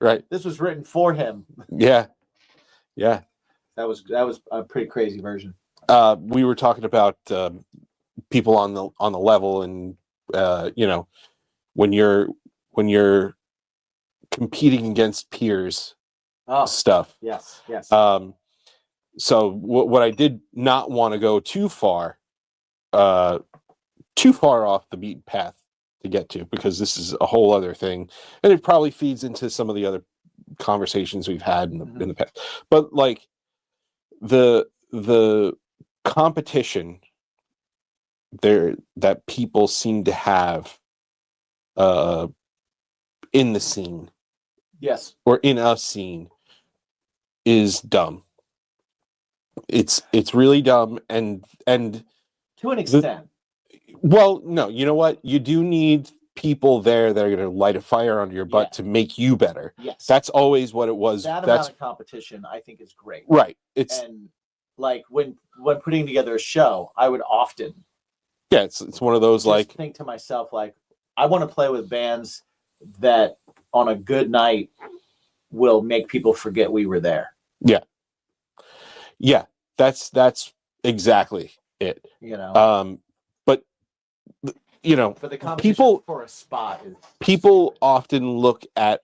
Speaker 1: Right.
Speaker 2: This was written for him.
Speaker 1: Yeah. Yeah.
Speaker 2: That was a pretty crazy version.
Speaker 1: We were talking about people on the level, and when you're competing against peers stuff.
Speaker 2: Yes.
Speaker 1: So what I did not want to go too far off the beaten path to get to, because this is a whole other thing, and it probably feeds into some of the other conversations we've had in the past. But like the competition there that people seem to have in the scene,
Speaker 2: yes,
Speaker 1: or in a scene, is dumb. It's really dumb, and
Speaker 2: to an extent.
Speaker 1: Well, no, you know what? You do need people there that are going to light a fire under your butt to make you better.
Speaker 2: Yes,
Speaker 1: that's always what it was.
Speaker 2: That amount of competition, I think, is great.
Speaker 1: Right.
Speaker 2: And like when putting together a show, I would often
Speaker 1: it's one of those
Speaker 2: just
Speaker 1: like
Speaker 2: think to myself, like, I want to play with bands that on a good night will make people forget we were there.
Speaker 1: Yeah, that's exactly it. But
Speaker 2: for the competition for a spot,
Speaker 1: people often look at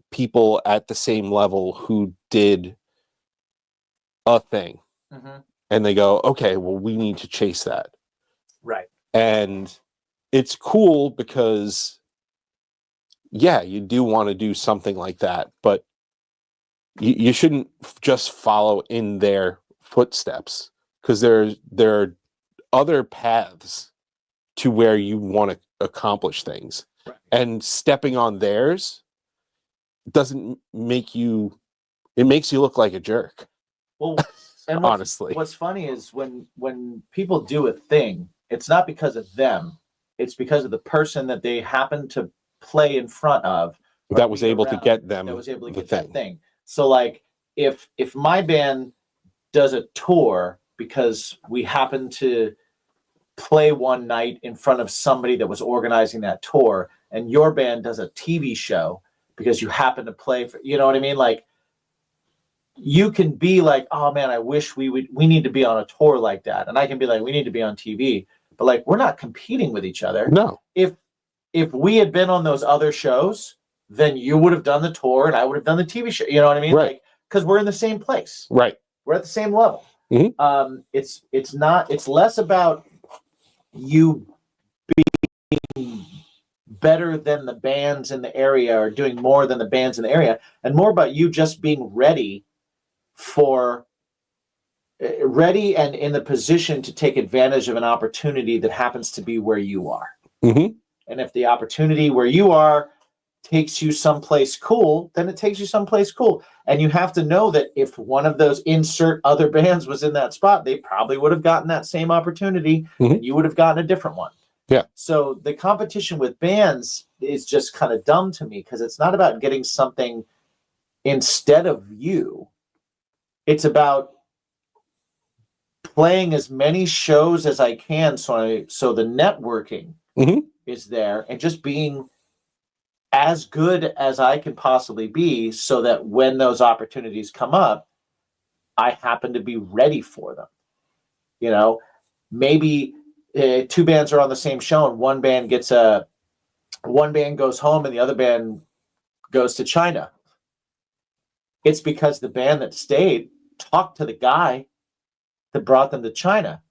Speaker 1: people at the same level who did a thing,
Speaker 2: Mm-hmm.
Speaker 1: and they go, okay, well, we need to chase that.
Speaker 2: Right.
Speaker 1: And it's cool because, yeah, you do want to do something like that, but you shouldn't just follow in their footsteps, because there are other paths to where you want to accomplish things.
Speaker 2: Right.
Speaker 1: And stepping on theirs doesn't make you, it makes you look like a jerk.
Speaker 2: Well, and
Speaker 1: honestly,
Speaker 2: what's funny is when people do a thing, it's not because of them. It's because of the person that they happen to play in front of,
Speaker 1: that was able to get them
Speaker 2: that was able to
Speaker 1: the
Speaker 2: get
Speaker 1: thing.
Speaker 2: that thing. So like if my band does a tour because we happen to play one night in front of somebody that was organizing that tour, and your band does a TV show because you happen to play for, you know what I mean? Like, you can be like, oh man, I wish we need to be on a tour like that. And I can be like, we need to be on TV. But like, we're not competing with each other.
Speaker 1: No.
Speaker 2: If we had been on those other shows, then you would have done the tour and I would have done the TV show. You know what I mean?
Speaker 1: Right.
Speaker 2: Like, because we're in the same place.
Speaker 1: Right.
Speaker 2: We're at the same level.
Speaker 1: Mm-hmm.
Speaker 2: It's less about you being better than the bands in the area or doing more than the bands in the area, and more about you just being ready and in the position to take advantage of an opportunity that happens to be where you are.
Speaker 1: Mm-hmm.
Speaker 2: And if the opportunity where you are takes you someplace cool, then it takes you someplace cool. And you have to know that if one of those insert other bands was in that spot, they probably would have gotten that same opportunity, and you would have gotten a different one.
Speaker 1: Yeah.
Speaker 2: So the competition with bands is just kind of dumb to me, because it's not about getting something instead of you. It's about playing as many shows as I can, so the networking is there, and just being as good as I can possibly be, so that when those opportunities come up, I happen to be ready for them. You know, maybe two bands are on the same show, and one band goes home and the other band goes to China. It's because the band that stayed talked to the guy that brought them to China,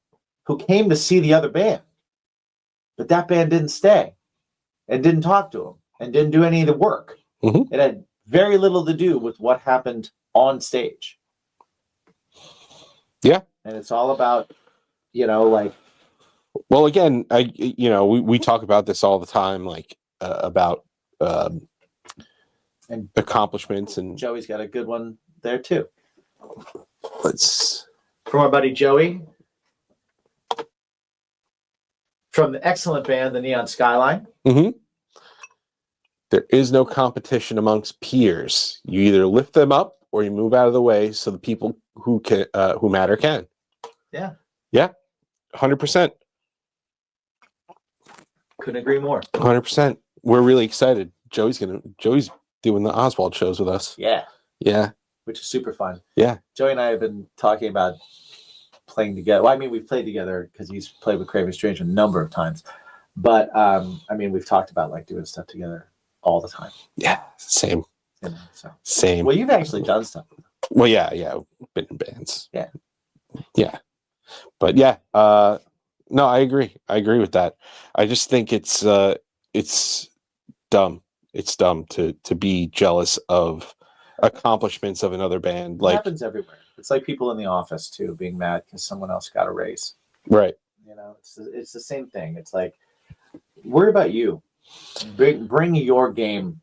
Speaker 2: who came to see the other band. But that band didn't stay and didn't talk to him and didn't do any of the work.
Speaker 1: Mm-hmm.
Speaker 2: It had very little to do with what happened on stage.
Speaker 1: Yeah.
Speaker 2: And it's all about, like.
Speaker 1: Well, again, we talk about this all the time, like about
Speaker 2: And
Speaker 1: accomplishments, and
Speaker 2: Joey's got a good one there too.
Speaker 1: From
Speaker 2: our buddy Joey, from the excellent band, the Neon Skyline.
Speaker 1: Mm-hmm. There is no competition amongst peers. You either lift them up or you move out of the way so the people who matter can.
Speaker 2: Yeah.
Speaker 1: Yeah. 100%.
Speaker 2: Couldn't agree more.
Speaker 1: 100%. We're really excited. Joey's doing the Oswald shows with us.
Speaker 2: Yeah.
Speaker 1: Yeah.
Speaker 2: Which is super fun.
Speaker 1: Yeah.
Speaker 2: Joey and I have been talking about playing together. Well, I mean, we've played together because he's played with Craving Strange a number of times. But we've talked about like doing stuff together all the time.
Speaker 1: Yeah. Same. Same.
Speaker 2: Well, you've actually done stuff.
Speaker 1: Well, yeah. Been in bands.
Speaker 2: Yeah.
Speaker 1: Yeah. But yeah, no, I agree. I agree with that. I just think it's dumb. It's dumb to be jealous of accomplishments of another band.
Speaker 2: It happens everywhere. It's like people in the office too being mad because someone else got a raise.
Speaker 1: Right.
Speaker 2: It's the same thing. It's like, worry about you. Bring your game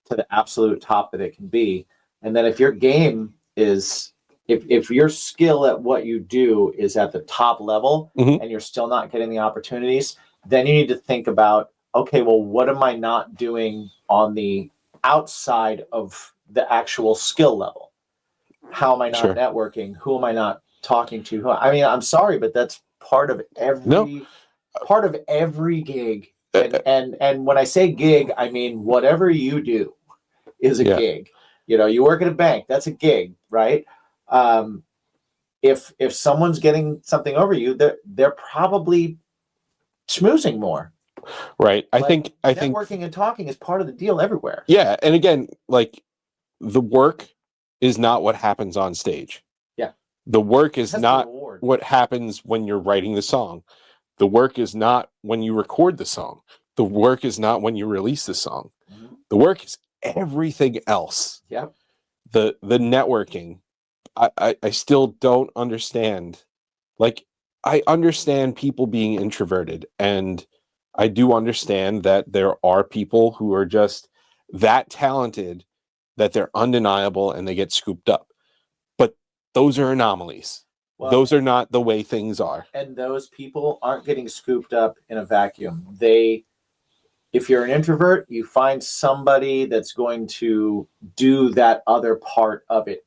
Speaker 2: to the absolute top that it can be, and then if your game is if your skill at what you do is at the top level, and you're still not getting the opportunities, then you need to think about, okay, well, what am I not doing on the outside of the actual skill level? How am I not networking? Who am I not talking to? I'm sorry, but that's part of every gig. And when I say gig, I mean whatever you do is a gig. You work at a bank, that's a gig, right? If someone's getting something over you, they're probably schmoozing more.
Speaker 1: Right. I think
Speaker 2: networking and talking is part of the deal everywhere.
Speaker 1: Yeah, and again, like the work is not what happens on stage.
Speaker 2: Yeah.
Speaker 1: The work is
Speaker 2: That's the
Speaker 1: not
Speaker 2: reward.
Speaker 1: what happens when you're writing the song. The work is not when you record the song. The work is not when you release the song.
Speaker 2: Mhm.
Speaker 1: The work is everything else.
Speaker 2: Yep.
Speaker 1: The networking. I still don't understand. Like, I understand people being introverted, and I do understand that there are people who are just that talented that they're undeniable and they get scooped up. But those are anomalies.
Speaker 2: Well,
Speaker 1: Those are not the way things are.
Speaker 2: and those people aren't getting scooped up in a vacuum. If you're an introvert, you find somebody that's going to do that other part of it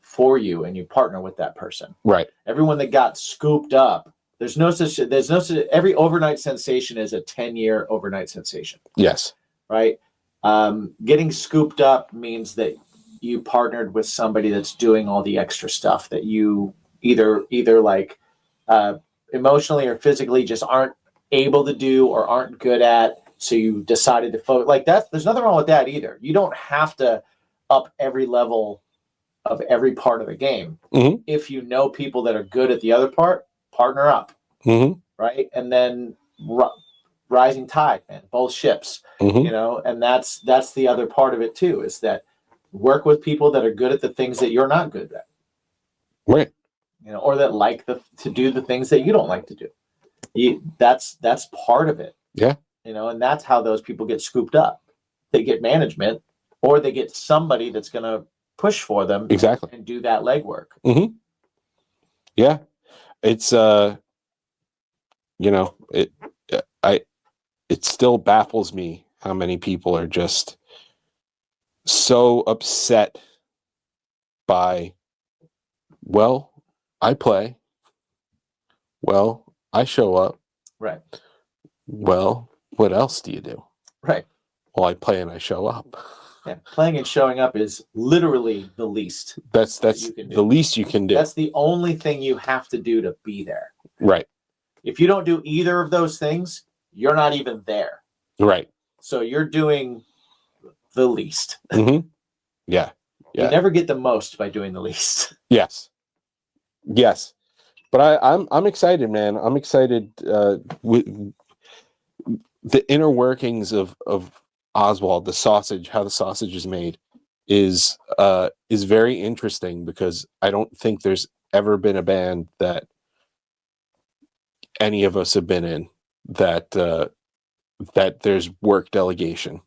Speaker 2: for you, and you partner with that person.
Speaker 1: Right.
Speaker 2: Everyone that got scooped up, there's no such, every overnight sensation is a 10-year overnight sensation.
Speaker 1: Yes.
Speaker 2: Right. Getting scooped up means that you partnered with somebody that's doing all the extra stuff that you either like emotionally or physically just aren't able to do or aren't good at. So you decided to focus like that. There's nothing wrong with that either. You don't have to up every level of every part of the game.
Speaker 1: Mhm.
Speaker 2: If you know people that are good at the other part, partner up.
Speaker 1: Mhm.
Speaker 2: Right. And then rising tide, man, both ships,
Speaker 1: Mhm.
Speaker 2: you know, and that's the other part of it too, is that work with people that are good at the things that you're not good at.
Speaker 1: Right.
Speaker 2: You know, or that like to do the things that you don't like to do. That's part of it.
Speaker 1: Yeah.
Speaker 2: You know, and that's how those people get scooped up. They get management, or they get somebody that's going to push for them
Speaker 1: Exactly.
Speaker 2: and do that legwork.
Speaker 1: Mm-hmm. Yeah. It's you know, it still baffles me how many people are just so upset by, well, I play, well, I show up,
Speaker 2: Right.
Speaker 1: well, what else do you do?
Speaker 2: Right.
Speaker 1: Well, I play and I show up.
Speaker 2: Yeah, playing and showing up is literally the least.
Speaker 1: That's
Speaker 2: you can do.
Speaker 1: the least you can do.
Speaker 2: That's the only thing you have to do to be there.
Speaker 1: Right.
Speaker 2: If you don't do either of those things, you're not even there.
Speaker 1: Right.
Speaker 2: So you're doing the least.
Speaker 1: Mm-hmm. Yeah. Yeah.
Speaker 2: You never get the most by doing the least.
Speaker 1: Yes. Yes. But I'm excited, man. I'm excited with the inner workings of Oswald, the sausage, how the sausage is made is very interesting, because I don't think there's ever been a band that any of us have been in that there's work delegation.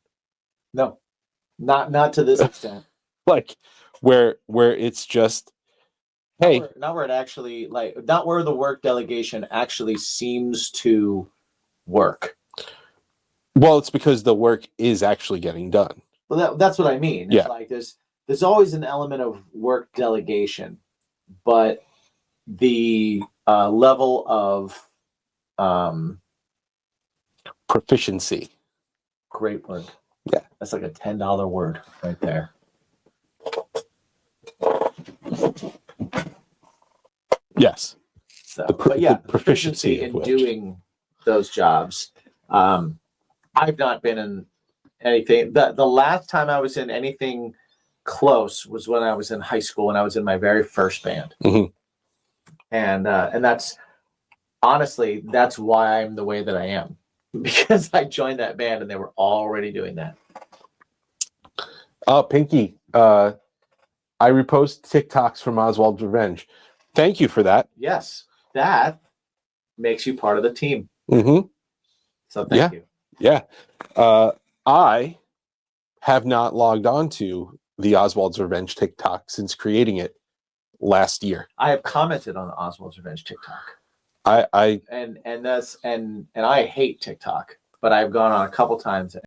Speaker 2: No. Not to this extent.
Speaker 1: Like where it's just, hey,
Speaker 2: not where it actually, like, not where the work delegation actually seems to work.
Speaker 1: Well, it's because the work is actually getting done.
Speaker 2: Well, that's what I mean.
Speaker 1: Yeah.
Speaker 2: It's like there's always an element of work delegation, but the level of
Speaker 1: Proficiency.
Speaker 2: great word.
Speaker 1: Yeah.
Speaker 2: That's like a $10 word right there.
Speaker 1: Yes.
Speaker 2: So, but yeah, the proficiency in doing those jobs. I've not been in anything. The last time I was in anything close was when I was in high school, and I was in my very first band.
Speaker 1: Mm-hmm.
Speaker 2: And that's honestly, that's why I'm the way that I am, because I joined that band and they were already doing that.
Speaker 1: Pinky, I repost TikToks from Oswald's Revenge. Thank you for that.
Speaker 2: Yes, that makes you part of the team.
Speaker 1: Mm-hmm.
Speaker 2: So thank you.
Speaker 1: Yeah. I have not logged on to the Oswald's Revenge TikTok since creating it last year.
Speaker 2: I have commented on the Oswald's Revenge TikTok.
Speaker 1: I
Speaker 2: I hate TikTok, but I've gone on a couple times and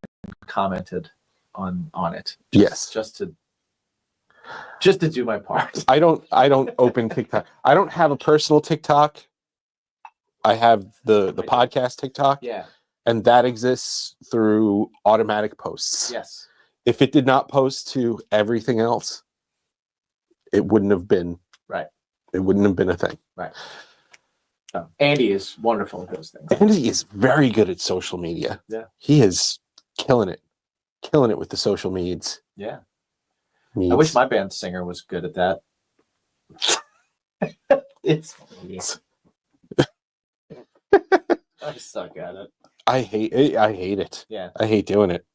Speaker 2: commented on it. Just to do my part.
Speaker 1: I don't open TikTok. I don't have a personal TikTok. I have the podcast TikTok.
Speaker 2: Yeah.
Speaker 1: And that exists through automatic posts.
Speaker 2: Yes.
Speaker 1: If it did not post to everything else, it wouldn't have been
Speaker 2: right.
Speaker 1: It wouldn't have been a thing.
Speaker 2: Right. Oh, Andy is wonderful at those things.
Speaker 1: Andy is very good at social media.
Speaker 2: Yeah.
Speaker 1: He is killing it with the social medias.
Speaker 2: Yeah. I wish my band singer was good at that. It's I suck at it.
Speaker 1: I hate it. I hate it.
Speaker 2: Yeah.
Speaker 1: I hate doing it.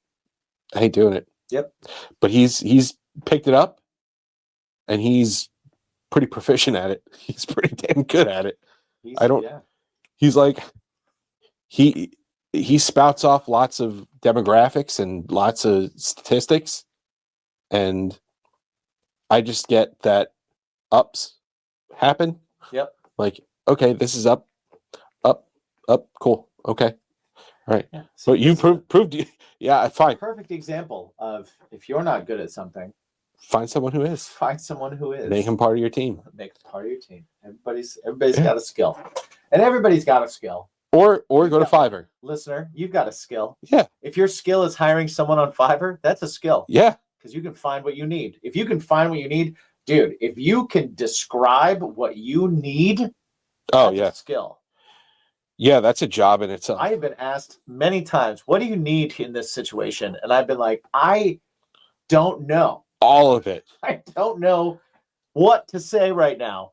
Speaker 1: I hate doing it.
Speaker 2: Yep.
Speaker 1: But he's picked it up, and he's pretty proficient at it. He's pretty damn good at it. He's like he spouts off lots of demographics and lots of statistics, and I just get that ups happen.
Speaker 2: Yep.
Speaker 1: Like, okay, this is up, cool. Okay. All right. Yeah. But you proved yeah, fine.
Speaker 2: Perfect example of if you're not good at something,
Speaker 1: find someone who is.
Speaker 2: Find someone who is.
Speaker 1: Make him part of your team.
Speaker 2: Make him part of your team. Everybody's got a skill. And everybody's got a skill.
Speaker 1: Or go to Fiverr.
Speaker 2: Listener, you've got a skill.
Speaker 1: Yeah.
Speaker 2: If your skill is hiring someone on Fiverr, that's a skill.
Speaker 1: Yeah.
Speaker 2: Because you can find what you need. If you can find what you need, dude, if you can describe what you need, that's a skill.
Speaker 1: Yeah, that's a job in itself.
Speaker 2: I have been asked many times, what do you need in this situation? And I've been like, I don't know.
Speaker 1: All of it.
Speaker 2: I don't know what to say right now.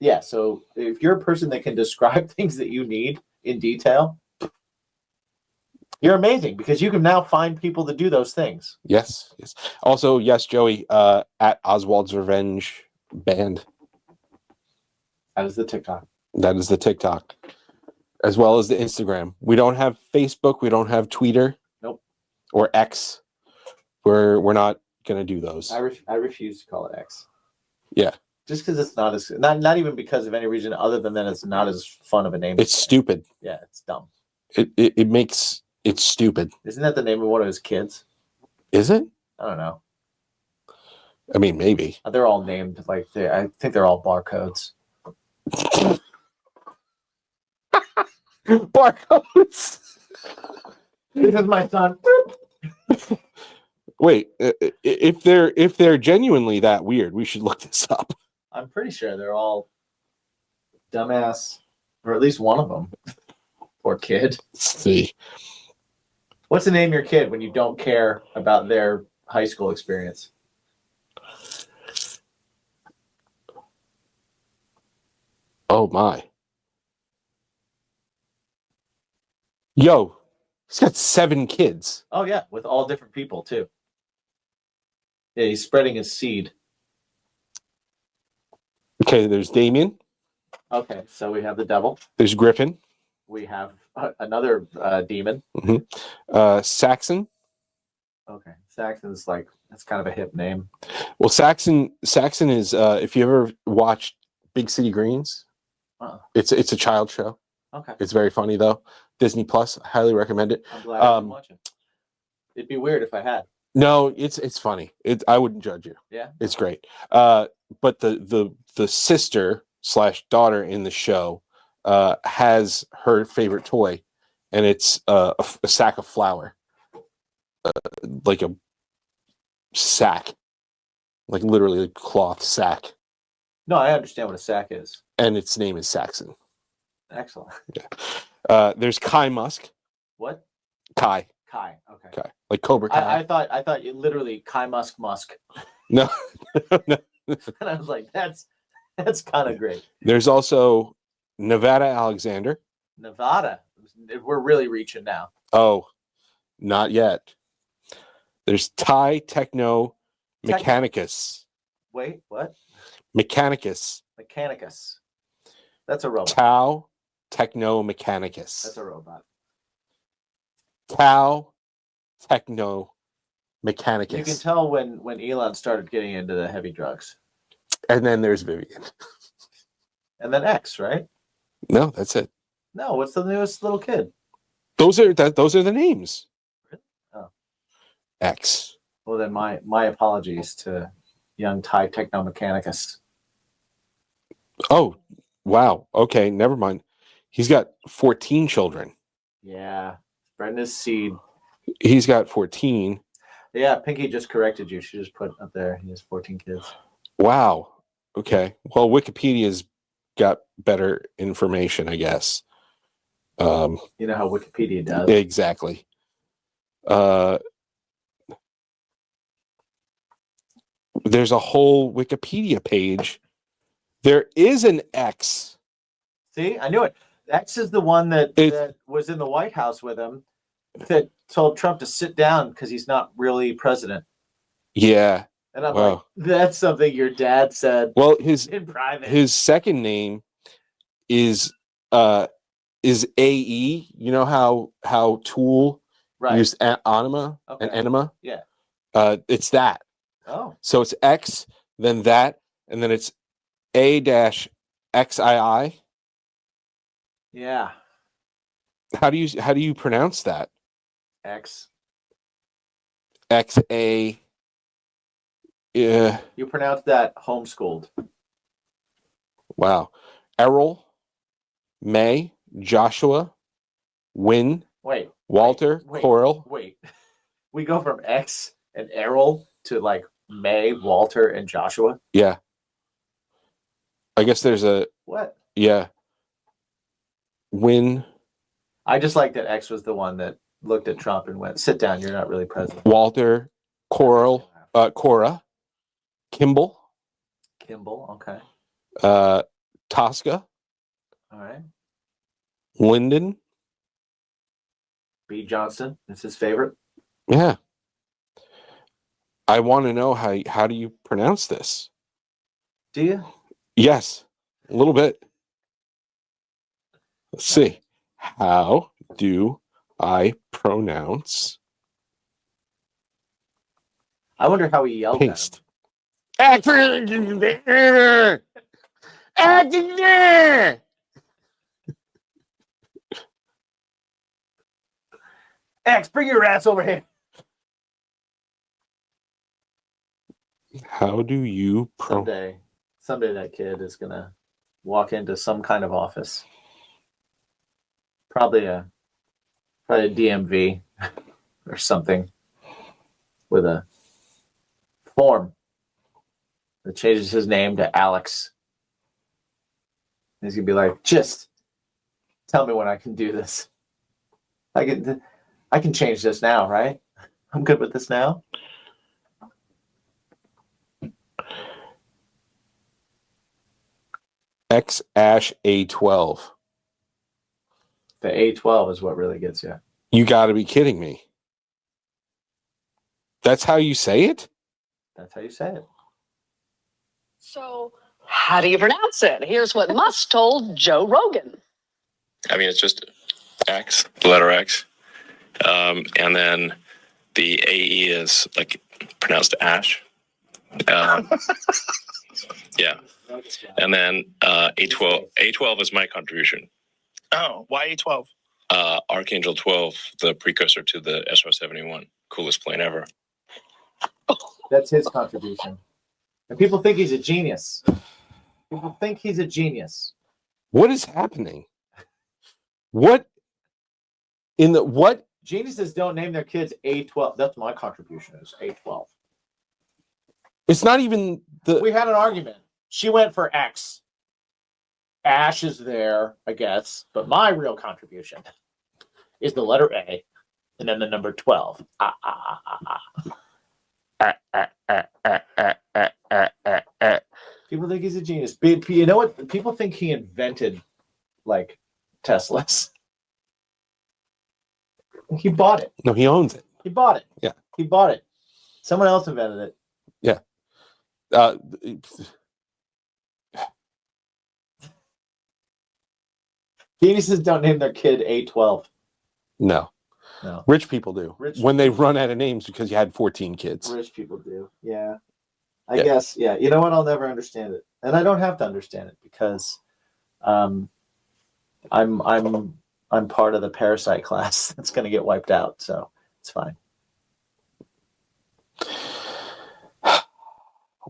Speaker 2: Yeah, so if you're a person that can describe things that you need in detail, you're amazing because you can now find people to do those things.
Speaker 1: Yes. Also, yes, Joey, at Oswald's Revenge Band.
Speaker 2: That is the TikTok.
Speaker 1: That is the TikTok. As well as the Instagram. We don't have Facebook. We don't have Twitter.
Speaker 2: Nope.
Speaker 1: Or X. We're not gonna do those.
Speaker 2: I refuse to call it X.
Speaker 1: Yeah.
Speaker 2: Just because it's not as not even because of any reason other than that it's not as fun of a name.
Speaker 1: It's stupid.
Speaker 2: Yeah, it's dumb.
Speaker 1: It's stupid.
Speaker 2: Isn't that the name of one of his kids?
Speaker 1: Is it?
Speaker 2: I don't know.
Speaker 1: I mean, maybe.
Speaker 2: They're all named like I think they're all barcodes.
Speaker 1: Barcodes.
Speaker 2: This is my son.
Speaker 1: Wait, if they're genuinely that weird, we should look this up.
Speaker 2: I'm pretty sure they're all dumbass, or at least one of them. Poor kid.
Speaker 1: Let's see.
Speaker 2: What's the name of your kid when you don't care about their high school experience?
Speaker 1: Oh my. Yo, he's got 7 kids.
Speaker 2: Oh yeah, with all different people too. Yeah, he's spreading his seed.
Speaker 1: Okay, there's Damien.
Speaker 2: Okay, so we have the devil.
Speaker 1: There's Griffin.
Speaker 2: We have another demon.
Speaker 1: Mm-hmm. Saxon.
Speaker 2: Okay, Saxon's like that's kind of a hip name.
Speaker 1: Well, Saxon is if you ever watched Big City Greens, it's a child show.
Speaker 2: Okay,
Speaker 1: it's very funny though. Disney Plus, I highly recommend it.
Speaker 2: I'm glad I didn't watch it. It'd be weird if I had.
Speaker 1: No, it's funny. I wouldn't judge you.
Speaker 2: Yeah,
Speaker 1: it's great. But the sister / daughter in the show has her favorite toy, and it's a sack of flour, like a sack, like literally a cloth sack.
Speaker 2: No, I understand what a sack is.
Speaker 1: And its name is Saxon.
Speaker 2: Excellent.
Speaker 1: Yeah. There's Kai Musk.
Speaker 2: What?
Speaker 1: Kai.
Speaker 2: Okay.
Speaker 1: Kai. Like Cobra Kai.
Speaker 2: I thought you literally Kai Musk.
Speaker 1: No. No.
Speaker 2: And I was like, that's kind of great.
Speaker 1: There's also Nevada Alexander.
Speaker 2: Nevada. We're really reaching now.
Speaker 1: Oh, not yet. There's Ty Techno Mechanicus.
Speaker 2: Wait, what?
Speaker 1: Mechanicus.
Speaker 2: That's a robot.
Speaker 1: Tau Techno Mechanicus.
Speaker 2: That's a robot.
Speaker 1: Tau Techno Mechanicus.
Speaker 2: You can tell when Elon started getting into the heavy drugs.
Speaker 1: And then there's Vivian.
Speaker 2: And then X, right?
Speaker 1: No, that's it.
Speaker 2: No, what's the newest little kid?
Speaker 1: Those are the names.
Speaker 2: Really? Oh.
Speaker 1: X.
Speaker 2: Well, then my apologies to young Ty Techno Mechanicus.
Speaker 1: Oh, wow. Okay, never mind. He's got 14 children.
Speaker 2: Yeah, spreading his seed.
Speaker 1: He's got 14.
Speaker 2: Yeah, Pinky just corrected you. She just put up there. He has 14 kids.
Speaker 1: Wow. Okay. Well, Wikipedia's got better information, I guess.
Speaker 2: You know how Wikipedia does.
Speaker 1: Exactly. There's a whole Wikipedia page. There is an X.
Speaker 2: See, I knew it. X is the one that was in the White House with him that told Trump to sit down because he's not really president.
Speaker 1: Yeah.
Speaker 2: And I'm like, that's something your dad said.
Speaker 1: Well,
Speaker 2: in private.
Speaker 1: His second name is A-Xii. You know how Tool used anima and enema?
Speaker 2: Yeah.
Speaker 1: It's that.
Speaker 2: Oh.
Speaker 1: So it's X, then that, and then it's A-XII.
Speaker 2: Yeah.
Speaker 1: How do you pronounce that?
Speaker 2: X.
Speaker 1: X-A. Yeah.
Speaker 2: You pronounce that homeschooled.
Speaker 1: Wow. Errol, May, Joshua, Win, Walter, Coral.
Speaker 2: Wait. We go from X and Errol to like May, Walter, and Joshua?
Speaker 1: Yeah. I guess there's a...
Speaker 2: What?
Speaker 1: Yeah. Win.
Speaker 2: I just like that X was the one that looked at Trump and went, sit down, you're not really president.
Speaker 1: Walter, Coral, Cora, Kimball.
Speaker 2: Okay.
Speaker 1: Tosca.
Speaker 2: All right.
Speaker 1: Lyndon.
Speaker 2: B. Johnson. It's his favorite.
Speaker 1: Yeah. I want to know how do you pronounce this?
Speaker 2: Do you?
Speaker 1: Yes. A little bit. Let's see. How do I pronounce?
Speaker 2: I wonder how he yelled
Speaker 1: paste.
Speaker 2: at him. X, bring your ass over here.
Speaker 1: How do you
Speaker 2: Someday that kid is gonna walk into some kind of office. Probably a DMV or something with a form that changes his name to Alex. He's gonna be like, just tell me when I can do this. I can change this now, right? I'm good with this now.
Speaker 1: A12.
Speaker 2: The A12 is what really gets you.
Speaker 1: You got to be kidding me. That's how you say it?
Speaker 2: That's how you say it.
Speaker 3: So, how do you pronounce it? Here's what Musk told Joe Rogan.
Speaker 4: I mean, it's just X, the letter X. And then the AE is like pronounced Ash. Yeah. And then A12 is my contribution.
Speaker 5: Oh, why A12?
Speaker 4: Archangel 12, the precursor to the SR-71. Coolest plane ever.
Speaker 2: That's his contribution. And people think he's a genius.
Speaker 1: What is happening? What?
Speaker 2: Geniuses don't name their kids A12. That's my contribution, is A12.
Speaker 1: It's not even
Speaker 2: We had an argument. She went for X. Ash is there, I guess. But my real contribution is the letter A and then the number 12. People think he's a genius. You know what? People think he invented, like, Teslas. He bought it.
Speaker 1: No, he owns it.
Speaker 2: He bought it.
Speaker 1: Yeah.
Speaker 2: He bought it. Someone else invented it.
Speaker 1: Yeah.
Speaker 2: Geniuses don't name their kid A12.
Speaker 1: No. Rich people do. When they run out of names because you had 14 kids.
Speaker 2: Rich people do. Yeah. I guess. Yeah. You know what? I'll never understand it. And I don't have to understand it because I'm part of the parasite class that's going to get wiped out. So it's fine.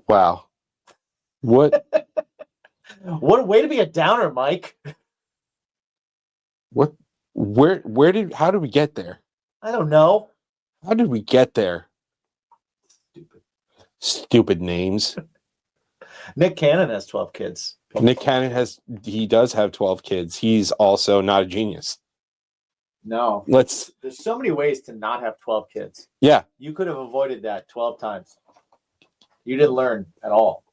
Speaker 1: Wow. What?
Speaker 2: What a way to be a downer, Mike.
Speaker 1: What? How did we get there?
Speaker 2: I don't know.
Speaker 1: How did we get there? Stupid names.
Speaker 2: Nick Cannon has 12 kids.
Speaker 1: Nick Cannon does have 12 kids. He's also not a genius.
Speaker 2: No.
Speaker 1: There's
Speaker 2: so many ways to not have 12 kids.
Speaker 1: Yeah.
Speaker 2: You could have avoided that 12 times. You didn't learn at all.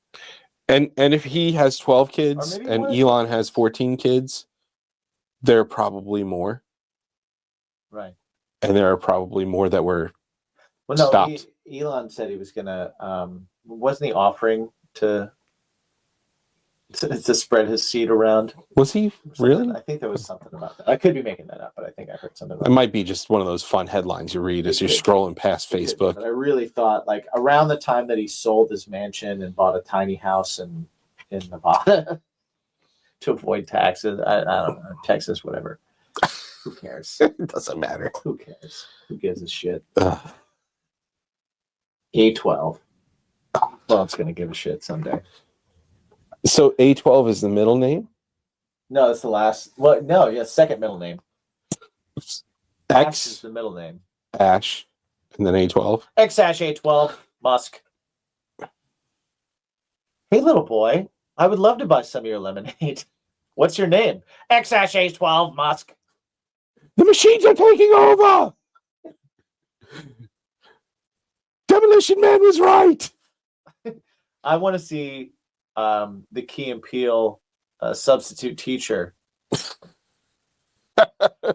Speaker 1: And if he has 12 kids
Speaker 2: maybe
Speaker 1: and
Speaker 2: more.
Speaker 1: Elon has 14 kids, there are probably more.
Speaker 2: Right.
Speaker 1: And there are probably more that were
Speaker 2: Well, no,
Speaker 1: stopped.
Speaker 2: Elon said he was gonna. Wasn't he offering to spread his seed around?
Speaker 1: Was he really?
Speaker 2: I think there was something about that. I could be making that up, but I think I heard something about
Speaker 1: It might be just one of those fun headlines you read as you're scrolling past
Speaker 2: that.
Speaker 1: Facebook.
Speaker 2: But I really thought, like, around the time that he sold his mansion and bought a tiny house in Nevada to avoid taxes. I don't know, Texas, whatever. Who cares?
Speaker 1: It doesn't matter.
Speaker 2: Who cares? Who gives a shit?
Speaker 1: Ugh.
Speaker 2: A12. Well, it's gonna give a shit someday.
Speaker 1: So A12 is the middle name?
Speaker 2: No, that's the last. Well, no, yeah, second middle name. Ash is
Speaker 1: X,
Speaker 2: the middle name.
Speaker 1: Ash, and then A12.
Speaker 2: A12 Musk. Hey, little boy, I would love to buy some of your lemonade. What's your name? A12 Musk.
Speaker 1: The machines are taking over! Demolition Man was right!
Speaker 2: I want to see the Key and Peele substitute teacher.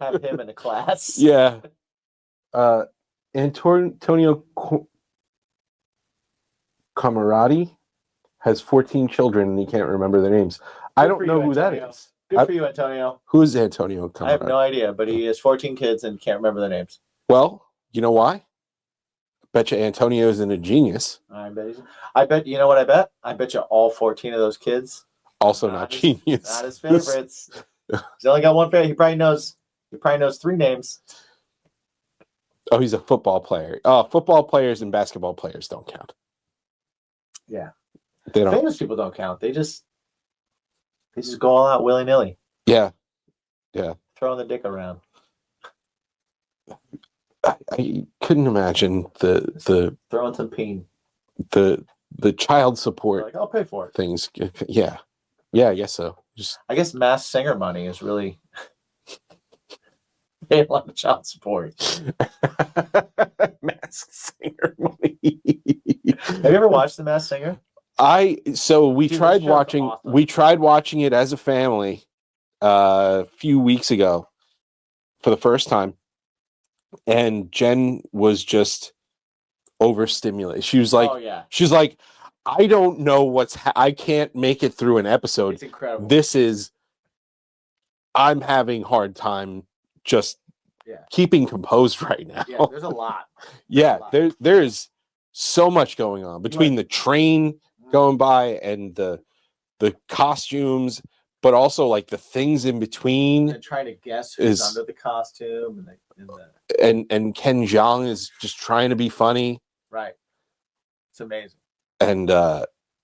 Speaker 2: Have him in a class.
Speaker 1: Yeah. Antonio Camarati has 14 children and he can't remember their names. I
Speaker 2: Good
Speaker 1: don't
Speaker 2: for
Speaker 1: know
Speaker 2: you,
Speaker 1: who that
Speaker 2: Antonio.
Speaker 1: is.
Speaker 2: Good for you, Antonio.
Speaker 1: Who is Antonio Camarati?
Speaker 2: I have no idea, but he has 14 kids and can't remember their names.
Speaker 1: Well, you know why? Bet you Antonio isn't a genius.
Speaker 2: I bet, you know what I bet? I bet you all 14 of those kids.
Speaker 1: Also not genius.
Speaker 2: Not his favorites. He's only got one favorite. He probably knows 3 names.
Speaker 1: Oh, he's a football player. Football players and basketball players don't count.
Speaker 2: Yeah.
Speaker 1: They don't.
Speaker 2: Famous people don't count. They just go all out willy-nilly.
Speaker 1: Yeah. Yeah.
Speaker 2: Throwing the dick around.
Speaker 1: I couldn't imagine the
Speaker 2: Throwing some peen.
Speaker 1: the child support
Speaker 2: Like, I'll pay for it.
Speaker 1: things. Yeah. Yeah, I guess so. Just
Speaker 2: I guess Masked Singer money is really paying a lot of child support.
Speaker 1: Masked Singer money.
Speaker 2: Have you ever watched The Masked Singer?
Speaker 1: We
Speaker 2: Dude,
Speaker 1: tried
Speaker 2: this show's
Speaker 1: watching
Speaker 2: awesome.
Speaker 1: we tried watching it as a family a few weeks ago for the first time, and Jen was just overstimulated. She was like,
Speaker 2: oh yeah,
Speaker 1: she's like, I don't know I can't make it through an episode.
Speaker 2: it's incredible.
Speaker 1: I'm having hard time just
Speaker 2: Yeah.
Speaker 1: keeping composed right now.
Speaker 2: Yeah, there's a lot.
Speaker 1: Yeah,
Speaker 2: There's a lot.
Speaker 1: there's so much going on between the train going by and the costumes, but also like the things in between.
Speaker 2: And trying to guess who's
Speaker 1: is-
Speaker 2: under the costume and
Speaker 1: And Ken Jeong is just trying to be funny,
Speaker 2: right. It's amazing.
Speaker 1: and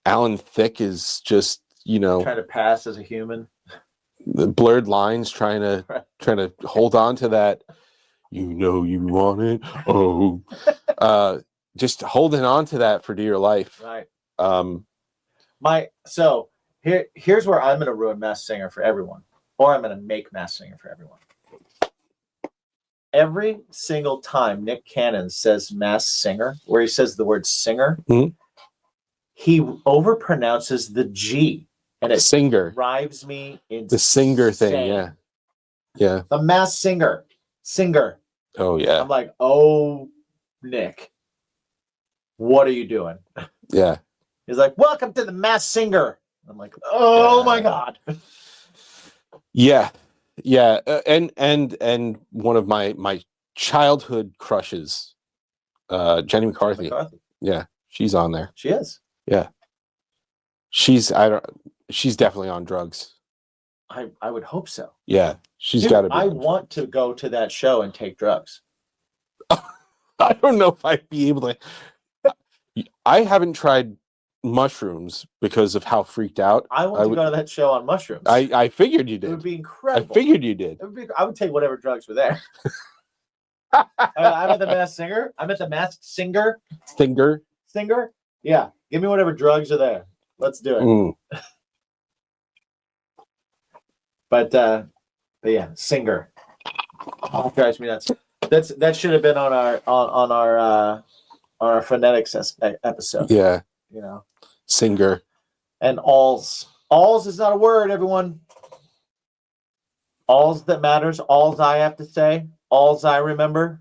Speaker 1: Alan Thicke is just
Speaker 2: Trying to pass as a human.
Speaker 1: the blurred lines trying to hold on to that. You want it. Oh, just holding on to that for dear life.
Speaker 2: Right.
Speaker 1: Um,
Speaker 2: Here's where I'm going to ruin Masked Singer for everyone, or I'm going to make Masked Singer for everyone. Every single time Nick Cannon says Masked Singer, where he says the word singer, he overpronounces the G, and it
Speaker 1: Singer.
Speaker 2: drives me insane.
Speaker 1: The singer thing, yeah.
Speaker 2: The Masked Singer.
Speaker 1: Oh yeah,
Speaker 2: I'm like, oh, Nick, what are you doing?
Speaker 1: yeah.
Speaker 2: He's like, welcome to the Masked Singer. I'm like, oh my God.
Speaker 1: Yeah, and one of my childhood crushes, Jenny McCarthy. Yeah, she's on there.
Speaker 2: She is.
Speaker 1: Yeah, she's definitely on drugs.
Speaker 2: I would hope so.
Speaker 1: Yeah, she's
Speaker 2: Dude,
Speaker 1: got to be.
Speaker 2: I want to go to that show and take drugs.
Speaker 1: I don't know if I'd be able to. I haven't tried mushrooms because of how freaked out.
Speaker 2: I want to go to that show on mushrooms.
Speaker 1: I figured you
Speaker 2: It would
Speaker 1: did.
Speaker 2: be incredible.
Speaker 1: I figured you did.
Speaker 2: I would take whatever drugs were there. I'm at the Masked Singer. I'm at the Masked Singer.
Speaker 1: Singer.
Speaker 2: Yeah. Give me whatever drugs are there. Let's do it. But yeah, Singer. Oh, drives me nuts. That should have been on our phonetics episode.
Speaker 1: Yeah.
Speaker 2: you know.
Speaker 1: Singer.
Speaker 2: And alls. Alls is not a word, everyone. Alls that matters. Alls I have to say. Alls I remember.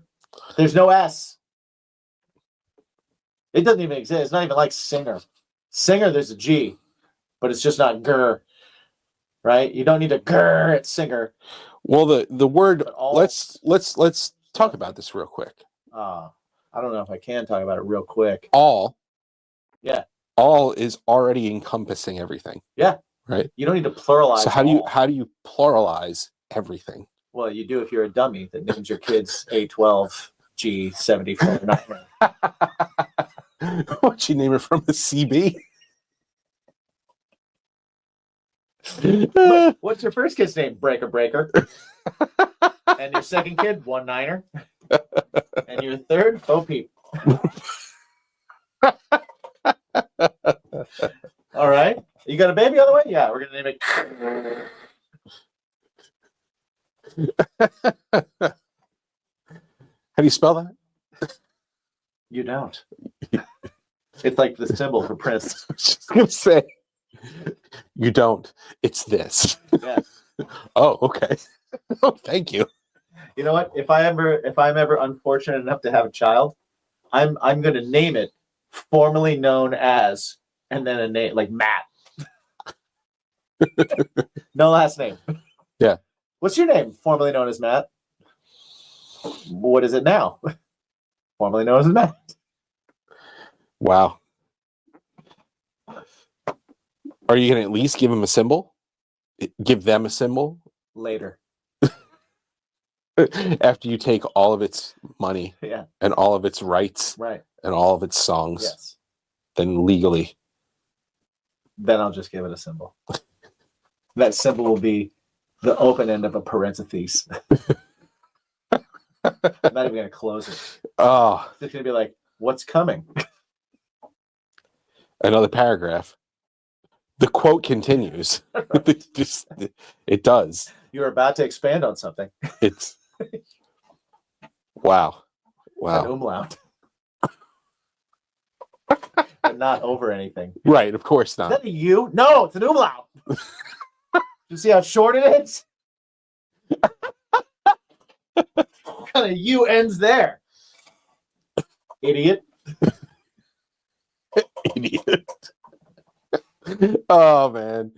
Speaker 2: There's no S. It doesn't even exist. It's not even like singer. Singer, there's a G, but it's just not grr. Right? You don't need a grr at singer.
Speaker 1: Well, the word.
Speaker 2: But alls,
Speaker 1: Let's talk about this real quick.
Speaker 2: I don't know if I can talk about it real quick.
Speaker 1: All.
Speaker 2: Yeah.
Speaker 1: All is already encompassing everything.
Speaker 2: Yeah.
Speaker 1: Right.
Speaker 2: You don't need to pluralize.
Speaker 1: So how do you pluralize everything?
Speaker 2: Well, you do if you're a dummy that names your kids A12 G74.
Speaker 1: What'd you name it from the CB?
Speaker 2: What's your first kid's name? Breaker. And your second kid, 1-9er. And your third, Peep. All right. You got a baby on the way? Yeah, we're gonna name it.
Speaker 1: How do you spell that?
Speaker 2: You don't. It's like the symbol for Prince.
Speaker 1: I was just gonna say, you don't. It's this.
Speaker 2: Yeah.
Speaker 1: Oh, okay. Oh, thank you.
Speaker 2: You know what? If I'm ever unfortunate enough to have a child, I'm gonna name it formerly known as, and then a name like Matt. No last name.
Speaker 1: Yeah.
Speaker 2: What's your name? Formerly known as Matt. What is it now? Formerly known as Matt.
Speaker 1: Wow. Are you going to at least give him a symbol? Give them a symbol?
Speaker 2: Later.
Speaker 1: After you take all of its money
Speaker 2: Yeah.
Speaker 1: and all of its rights
Speaker 2: Right.
Speaker 1: and all of its songs,
Speaker 2: Yes.
Speaker 1: then legally.
Speaker 2: Then I'll just give it a symbol. That symbol will be the open end of a parenthesis. I'm not even going to close it.
Speaker 1: Oh,
Speaker 2: It's going to be like, what's coming?
Speaker 1: another paragraph. The quote continues. It does.
Speaker 2: You're about to expand on something.
Speaker 1: It's wow.
Speaker 2: An
Speaker 1: Wow.
Speaker 2: umlaut. But not over anything.
Speaker 1: Right, of course
Speaker 2: Is
Speaker 1: not.
Speaker 2: that a U? No, it's an umlaut. You see how short it is? What kind of U ends there? Idiot.
Speaker 1: Idiot. Oh man.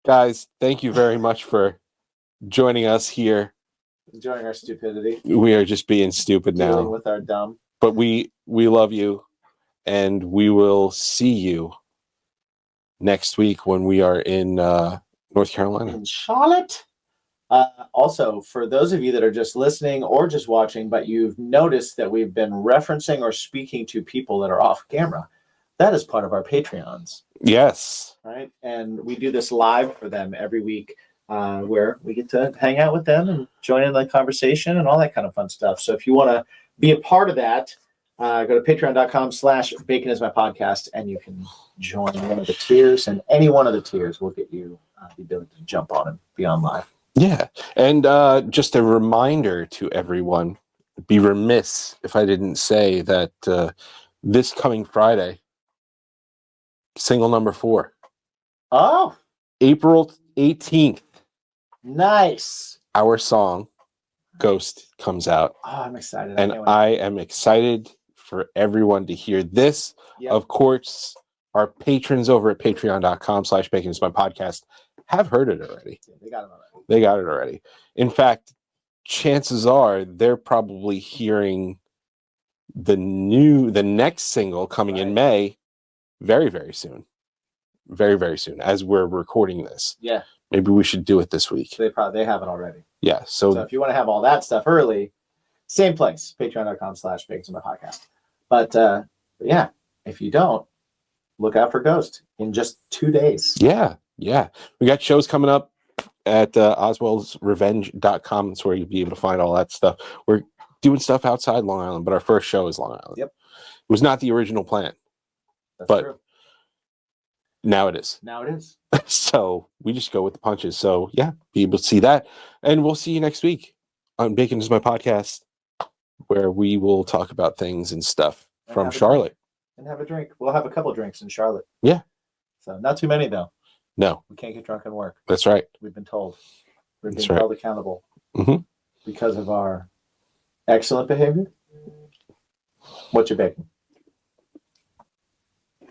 Speaker 1: Guys, thank you very much for joining us here.
Speaker 2: Enjoying our stupidity.
Speaker 1: We are just being stupid
Speaker 2: Dealing
Speaker 1: now.
Speaker 2: with our dumb.
Speaker 1: But we love you, and we will see you next week when we are in North Carolina.
Speaker 2: In Charlotte. Also, for those of you that are just listening or just watching, but you've noticed that we've been referencing or speaking to people that are off camera, that is part of our Patreons,
Speaker 1: Yes.
Speaker 2: right? And we do this live for them every week, where we get to hang out with them and join in the conversation and all that kind of fun stuff. So if you want to be a part of that, go to patreon.com/bacon is my podcast, and you can join one of the tiers, and any one of the tiers will get you the ability to jump on and be on live.
Speaker 1: Yeah. And just a reminder to everyone, be remiss if I didn't say that this coming Friday, single number 4,
Speaker 2: Oh,
Speaker 1: April 18th,
Speaker 2: nice.
Speaker 1: our song Ghost comes out.
Speaker 2: Oh, I'm excited.
Speaker 1: And
Speaker 2: can't wait.
Speaker 1: I am excited for everyone to hear this.
Speaker 2: Yep.
Speaker 1: Of course, our patrons over at patreon.com/bacon is my podcast have heard it already.
Speaker 2: They got it already.
Speaker 1: They got it already. In fact, chances are they're probably hearing the next single coming in
Speaker 2: Right.
Speaker 1: May very, very soon. Very, very soon as we're recording this.
Speaker 2: Yeah,
Speaker 1: Maybe we should do it this week.
Speaker 2: they have it already.
Speaker 1: Yeah.
Speaker 2: So if you want to have all that stuff early, same place, patreon.com/bacon is my podcast. But yeah, if you don't, look out for Ghost in just 2 days.
Speaker 1: Yeah. We got shows coming up at oswaldsrevenge.com. That's where you'll be able to find all that stuff. We're doing stuff outside Long Island, but our first show is Long Island.
Speaker 2: Yep.
Speaker 1: It was not the original plan.
Speaker 2: That's
Speaker 1: But-
Speaker 2: true.
Speaker 1: Now it is.
Speaker 2: Now it is.
Speaker 1: So we just go with the punches. So yeah, be able to see that. And we'll see you next week on Bacon is My Podcast, where we will talk about things and stuff
Speaker 2: And
Speaker 1: from
Speaker 2: have a-
Speaker 1: Charlotte.
Speaker 2: and have a drink. We'll have a couple drinks in Charlotte.
Speaker 1: Yeah.
Speaker 2: So not too many though.
Speaker 1: No,
Speaker 2: We can't get drunk and work.
Speaker 1: that's right.
Speaker 2: We've been told. We're
Speaker 1: That's
Speaker 2: being
Speaker 1: right.
Speaker 2: held accountable
Speaker 1: Mhm.
Speaker 2: because of our excellent behavior. What you baking?